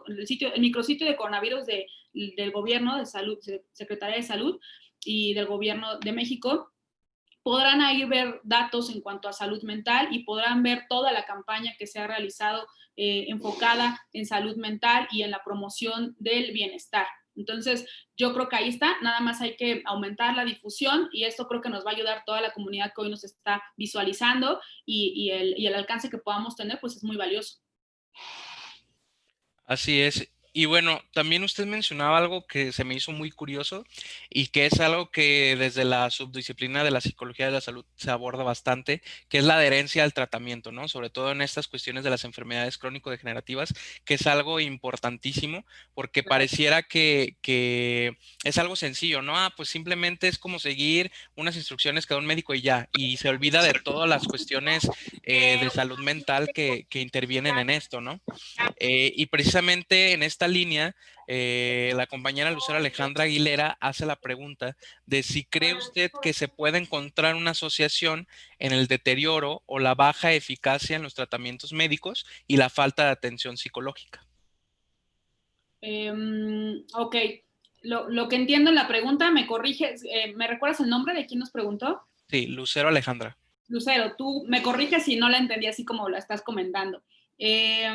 micrositio de coronavirus del gobierno de salud, Secretaría de Salud y del gobierno de México, podrán ahí ver datos en cuanto a salud mental y podrán ver toda la campaña que se ha realizado enfocada en salud mental y en la promoción del bienestar. Entonces, yo creo que ahí está, nada más hay que aumentar la difusión y esto creo que nos va a ayudar toda la comunidad que hoy nos está visualizando y el alcance que podamos tener, pues es muy valioso. Así es. Y bueno, también usted mencionaba algo que se me hizo muy curioso y que es algo que desde la subdisciplina de la psicología de la salud se aborda bastante, que es la adherencia al tratamiento, ¿no? Sobre todo en estas cuestiones de las enfermedades crónico-degenerativas, que es algo importantísimo porque Claro. pareciera que es algo sencillo, ¿no? Ah, pues simplemente es como seguir unas instrucciones que da un médico y ya, y se olvida de todas las cuestiones de salud mental que intervienen en esto, ¿no? Y precisamente en esta línea, la compañera Lucero Alejandra Aguilera hace la pregunta de si cree usted que se puede encontrar una asociación en el deterioro o la baja eficacia en los tratamientos médicos y la falta de atención psicológica. Ok, lo que entiendo en la pregunta, me corriges, ¿me recuerdas el nombre de quién nos preguntó? Sí, Lucero Alejandra. Lucero, tú me corriges si no la entendí así como la estás comentando. Eh,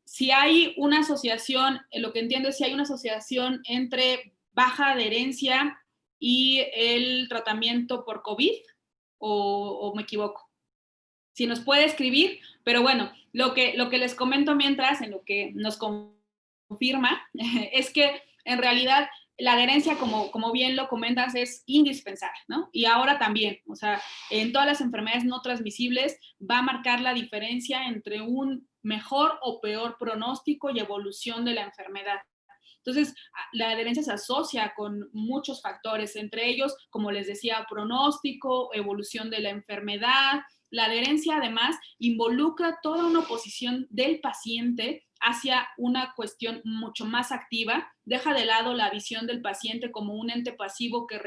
si hay una asociación, lo que entiendo es si hay una asociación entre baja adherencia y el tratamiento por COVID, o me equivoco. Si nos puede escribir, pero bueno, lo que les comento mientras, en lo que nos confirma, es que en realidad la adherencia, como bien lo comentas, es indispensable, ¿no? Y ahora también, o sea, en todas las enfermedades no transmisibles va a marcar la diferencia entre un mejor o peor pronóstico y evolución de la enfermedad. Entonces, la adherencia se asocia con muchos factores, entre ellos, como les decía, pronóstico, evolución de la enfermedad. La adherencia, además, involucra toda una oposición del paciente hacia una cuestión mucho más activa, deja de lado la visión del paciente como un ente pasivo que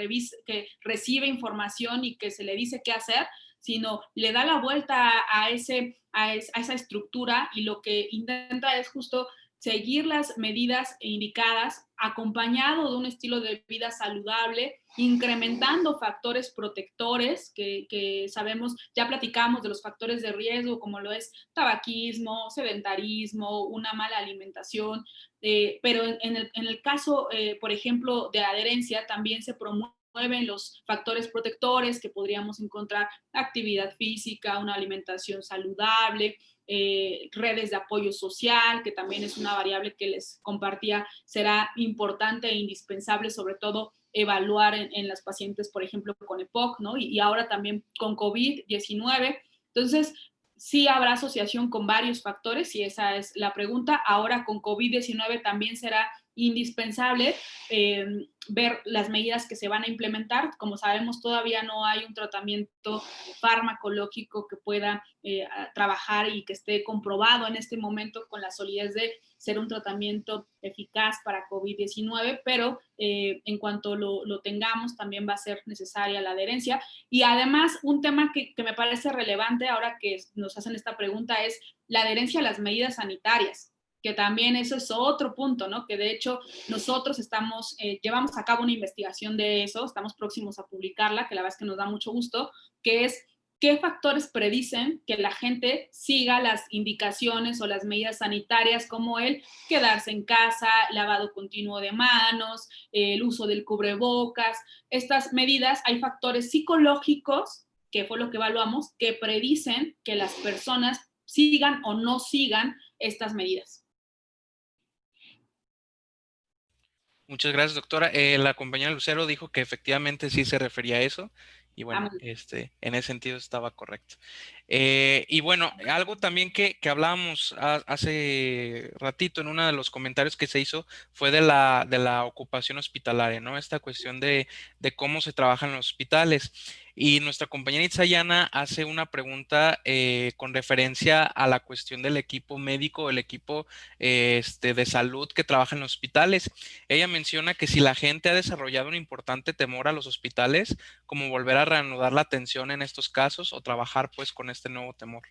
recibe información y que se le dice qué hacer, sino le da la vuelta a esa estructura y lo que intenta es justo seguir las medidas indicadas, acompañado de un estilo de vida saludable, incrementando factores protectores que sabemos, ya platicamos de los factores de riesgo, como lo es tabaquismo, sedentarismo, una mala alimentación, pero en el caso, por ejemplo, de adherencia, también se promueven los factores protectores que podríamos encontrar: actividad física, una alimentación saludable, redes de apoyo social, que también es una variable que les compartía, será importante e indispensable, sobre todo evaluar en las pacientes, por ejemplo, con EPOC, ¿no? Y ahora también con COVID-19. Entonces, sí habrá asociación con varios factores, y esa es la pregunta. Ahora con COVID-19 también será indispensable ver las medidas que se van a implementar. Como sabemos, todavía no hay un tratamiento farmacológico que pueda trabajar y que esté comprobado en este momento con la solidez de ser un tratamiento eficaz para COVID-19, pero en cuanto lo tengamos, también va a ser necesaria la adherencia. Y además, un tema que me parece relevante ahora que nos hacen esta pregunta es la adherencia a las medidas sanitarias, que también eso es otro punto, ¿no? Que de hecho nosotros llevamos a cabo una investigación de eso, estamos próximos a publicarla, que la verdad es que nos da mucho gusto, que es qué factores predicen que la gente siga las indicaciones o las medidas sanitarias, como el quedarse en casa, lavado continuo de manos, el uso del cubrebocas. Estas medidas, hay factores psicológicos, que fue lo que evaluamos, que predicen que las personas sigan o no sigan estas medidas. Muchas gracias, doctora. La compañera Lucero dijo que efectivamente sí se refería a eso y bueno, en ese sentido estaba correcto. Y bueno, algo también que hablábamos hace ratito en uno de los comentarios que se hizo fue de la ocupación hospitalaria, ¿no? Esta cuestión de cómo se trabaja en los hospitales. Y nuestra compañera Itzayana hace una pregunta con referencia a la cuestión del equipo médico, el equipo de salud que trabaja en los hospitales. Ella menciona que si la gente ha desarrollado un importante temor a los hospitales, como volver a reanudar la atención en estos casos o trabajar pues con este nuevo temor.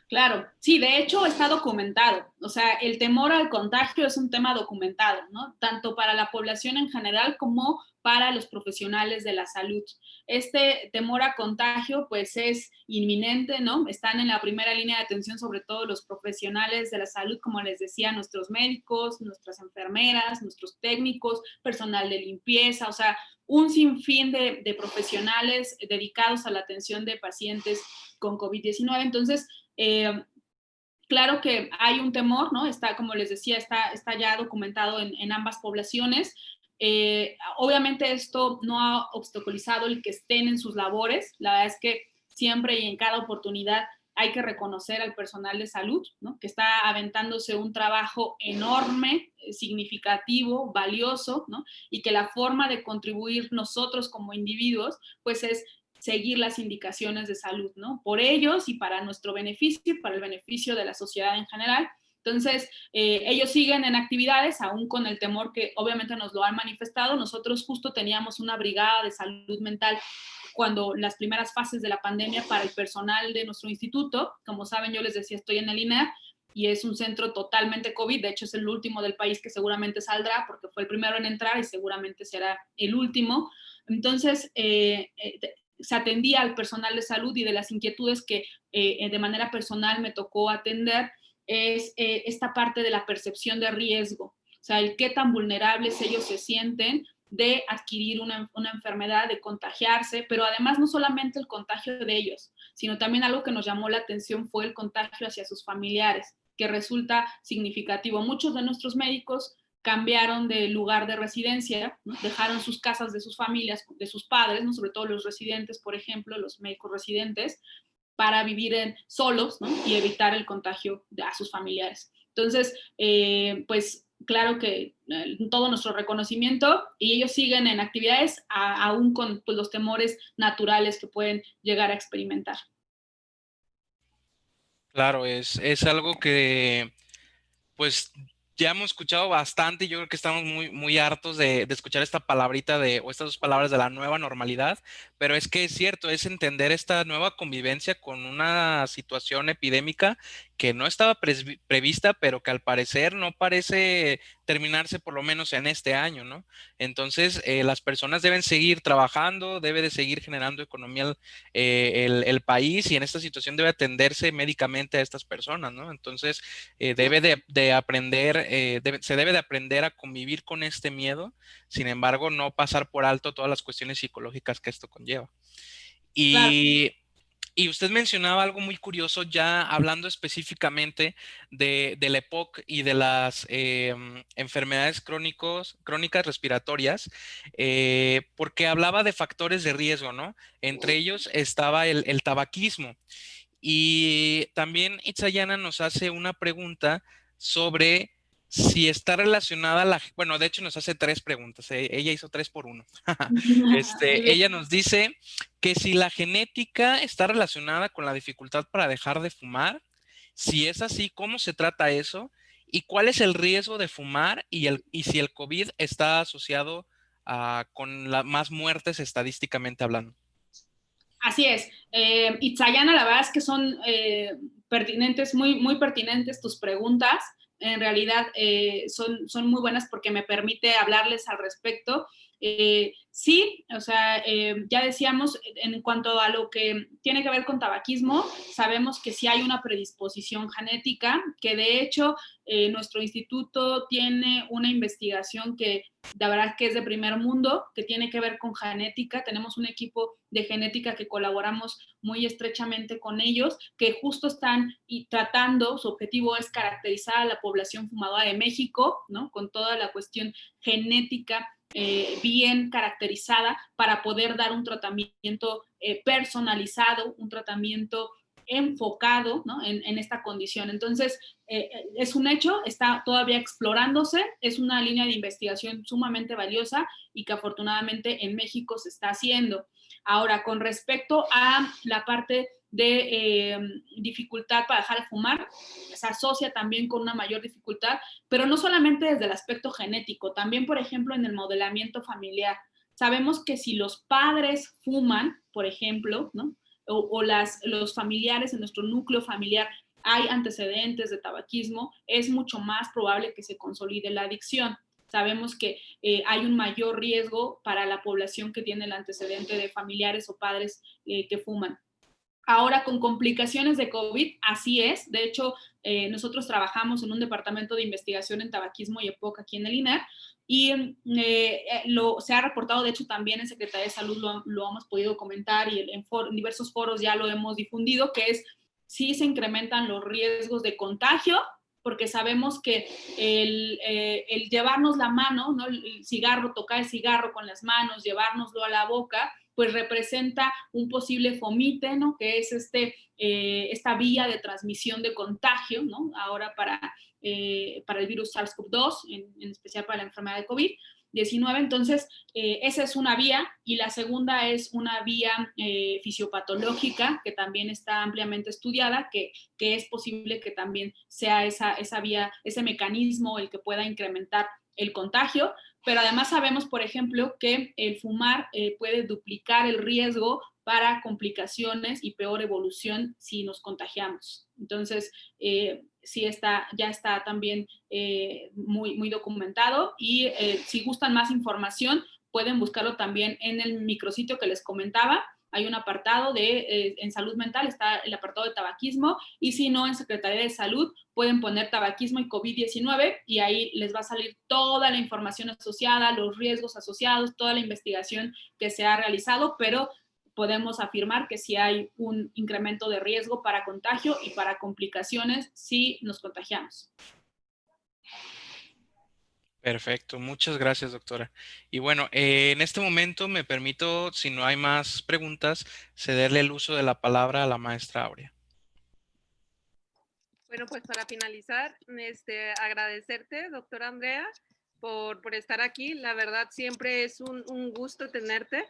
Claro, sí, de hecho está documentado. O sea, el temor al contagio es un tema documentado, ¿no? Tanto para la población en general como para los profesionales de la salud. Este temor a contagio, pues es inminente, ¿no? Están en la primera línea de atención, sobre todo los profesionales de la salud, como les decía, nuestros médicos, nuestras enfermeras, nuestros técnicos, personal de limpieza, o sea, un sinfín de profesionales dedicados a la atención de pacientes con COVID-19. Entonces, claro que hay un temor, ¿no? Está, como les decía, está ya documentado en ambas poblaciones. Obviamente esto no ha obstaculizado el que estén en sus labores. La verdad es que siempre y en cada oportunidad hay que reconocer al personal de salud, ¿no? Que está aventándose un trabajo enorme, significativo, valioso, ¿no? Y que la forma de contribuir nosotros como individuos, pues es seguir las indicaciones de salud, ¿no? Por ellos y para nuestro beneficio y para el beneficio de la sociedad en general. Entonces, ellos siguen en actividades, aún con el temor que obviamente nos lo han manifestado. Nosotros justo teníamos una brigada de salud mental cuando las primeras fases de la pandemia para el personal de nuestro instituto. Como saben, yo les decía, estoy en el INER y es un centro totalmente COVID. De hecho, es el último del país que seguramente saldrá porque fue el primero en entrar y seguramente será el último. Entonces, se atendía al personal de salud, y de las inquietudes que de manera personal me tocó atender es esta parte de la percepción de riesgo, o sea, el qué tan vulnerables ellos se sienten de adquirir una enfermedad, de contagiarse, pero además no solamente el contagio de ellos, sino también algo que nos llamó la atención fue el contagio hacia sus familiares, que resulta significativo. Muchos de nuestros médicos cambiaron de lugar de residencia, ¿no? Dejaron sus casas de sus familias, de sus padres, ¿no? Sobre todo los residentes, por ejemplo, los médicos residentes, para vivir solos, ¿no? Y evitar el contagio a sus familiares. Entonces, pues claro que todo nuestro reconocimiento, y ellos siguen en actividades aún con pues, los temores naturales que pueden llegar a experimentar. Claro, es algo que pues ya hemos escuchado bastante y yo creo que estamos muy, muy hartos de escuchar esta palabrita o estas dos palabras de la nueva normalidad, pero es que es cierto, es entender esta nueva convivencia con una situación epidémica que no estaba prevista, pero que al parecer no parece terminarse por lo menos en este año, ¿no? Entonces, las personas deben seguir trabajando, debe de seguir generando economía el país y en esta situación debe atenderse médicamente a estas personas, ¿no? Entonces, debe de aprender, se debe de aprender a convivir con este miedo, sin embargo, no pasar por alto todas las cuestiones psicológicas que esto conlleva. Claro. Y, y usted mencionaba algo muy curioso ya hablando específicamente del EPOC y de las enfermedades crónicas respiratorias, porque hablaba de factores de riesgo, ¿no? Entre ellos estaba el tabaquismo. Y también Itzayana nos hace una pregunta sobre si está relacionada bueno, de hecho nos hace tres preguntas. Ella hizo tres por uno. Muy bien. Ella nos dice que si la genética está relacionada con la dificultad para dejar de fumar, si es así, ¿cómo se trata eso? ¿Y cuál es el riesgo de fumar y si el COVID está asociado con más muertes estadísticamente hablando? Así es. Itzayana, la verdad es que son pertinentes, muy, muy pertinentes tus preguntas. En realidad son muy buenas porque me permite hablarles al respecto. Sí, o sea, ya decíamos, en cuanto a lo que tiene que ver con tabaquismo, sabemos que sí hay una predisposición genética, que de hecho nuestro instituto tiene una investigación que la verdad que es de primer mundo, que tiene que ver con genética. Tenemos un equipo de genética que colaboramos muy estrechamente con ellos, que justo están tratando, su objetivo es caracterizar a la población fumadora de México, ¿no? Con toda la cuestión genética bien caracterizada para poder dar un tratamiento personalizado, un tratamiento enfocado, ¿no? en esta condición. Entonces, es un hecho, está todavía explorándose, es una línea de investigación sumamente valiosa y que afortunadamente en México se está haciendo. Ahora, con respecto a la parte de dificultad para dejar de fumar, se asocia también con una mayor dificultad, pero no solamente desde el aspecto genético, también, por ejemplo, en el modelamiento familiar. Sabemos que si los padres fuman, por ejemplo, ¿no? o los familiares en nuestro núcleo familiar hay antecedentes de tabaquismo, es mucho más probable que se consolide la adicción. Sabemos que hay un mayor riesgo para la población que tiene el antecedente de familiares o padres que fuman. Ahora, con complicaciones de COVID, así es. De hecho, nosotros trabajamos en un departamento de investigación en tabaquismo y EPOC aquí en el INER y se ha reportado, de hecho, también en Secretaría de Salud lo hemos podido comentar y en diversos foros ya lo hemos difundido, que es si se incrementan los riesgos de contagio, porque sabemos que el llevarnos la mano, ¿no? El cigarro, tocar el cigarro con las manos, llevárnoslo a la boca, pues representa un posible fomite, ¿no? Que es esta vía de transmisión de contagio, ¿no? Ahora para el virus SARS-CoV-2, en especial para la enfermedad de COVID-19. Entonces, esa es una vía y la segunda es una vía fisiopatológica que también está ampliamente estudiada, que es posible que también sea esa vía, ese mecanismo el que pueda incrementar el contagio, pero además sabemos, por ejemplo, que el fumar puede duplicar el riesgo para complicaciones y peor evolución si nos contagiamos. Entonces, sí ya está también muy, muy documentado y si gustan más información, pueden buscarlo también en el micrositio que les comentaba. Hay un apartado en salud mental, está el apartado de tabaquismo, y si no, en Secretaría de Salud pueden poner tabaquismo y COVID-19 y ahí les va a salir toda la información asociada, los riesgos asociados, toda la investigación que se ha realizado, pero podemos afirmar que sí hay un incremento de riesgo para contagio y para complicaciones si nos contagiamos. Perfecto, muchas gracias, doctora. Y bueno, en este momento me permito, si no hay más preguntas, cederle el uso de la palabra a la maestra Aurea. Bueno, pues para finalizar, agradecerte, doctora Andrea, por estar aquí. La verdad, siempre es un gusto tenerte.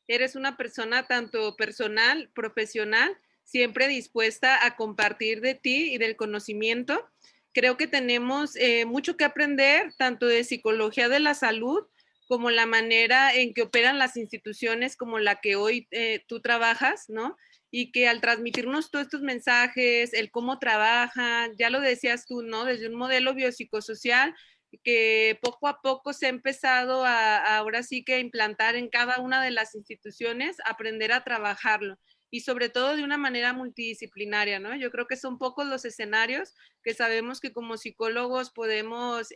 Eres una persona tanto personal, profesional, siempre dispuesta a compartir de ti y del conocimiento. creo que tenemos mucho que aprender, tanto de psicología de la salud, como la manera en que operan las instituciones como la que hoy tú trabajas, ¿no? Y que al transmitirnos todos estos mensajes, el cómo trabajan, ya lo decías tú, ¿no? Desde un modelo biopsicosocial que poco a poco se ha empezado ahora sí que implantar en cada una de las instituciones, aprender a trabajarlo y sobre todo de una manera multidisciplinaria, ¿no? Yo creo que son pocos los escenarios que sabemos que como psicólogos podemos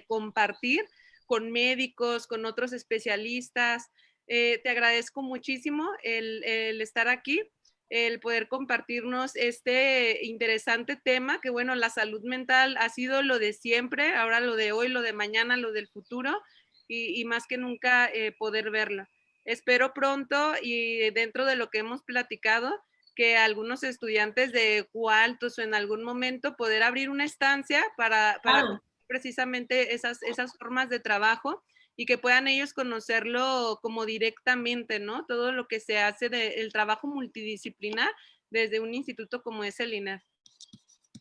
compartir con médicos, con otros especialistas. Te agradezco muchísimo el estar aquí, el poder compartirnos este interesante tema, que bueno, la salud mental ha sido lo de siempre, ahora lo de hoy, lo de mañana, lo del futuro, y más que nunca poder verlo. Espero pronto y dentro de lo que hemos platicado, que algunos estudiantes de Cualtos o en algún momento poder abrir una estancia para Claro. precisamente esas formas de trabajo y que puedan ellos conocerlo como directamente, ¿no? Todo lo que se hace del trabajo multidisciplinar desde un instituto como es el INEF.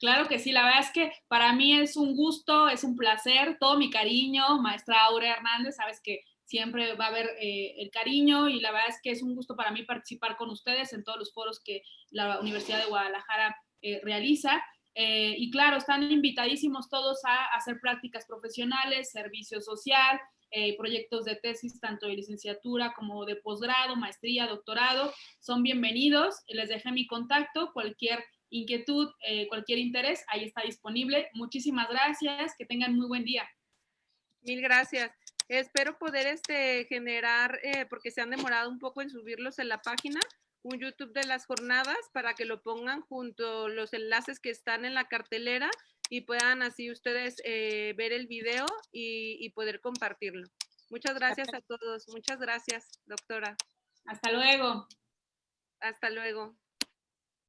Claro que sí, la verdad es que para mí es un gusto, es un placer, todo mi cariño, maestra Aurea Hernández, sabes que siempre va a haber el cariño y la verdad es que es un gusto para mí participar con ustedes en todos los foros que la Universidad de Guadalajara realiza. Y claro, están invitadísimos todos a hacer prácticas profesionales, servicio social, proyectos de tesis, tanto de licenciatura como de posgrado, maestría, doctorado, son bienvenidos. Les dejé mi contacto, cualquier inquietud, cualquier interés, ahí está disponible. Muchísimas gracias, que tengan muy buen día. Mil gracias. Espero poder generar, porque se han demorado un poco en subirlos en la página, un YouTube de las jornadas para que lo pongan junto los enlaces que están en la cartelera y puedan así ustedes ver el video y poder compartirlo. Muchas gracias a todos. Muchas gracias, doctora. Hasta luego. Hasta luego.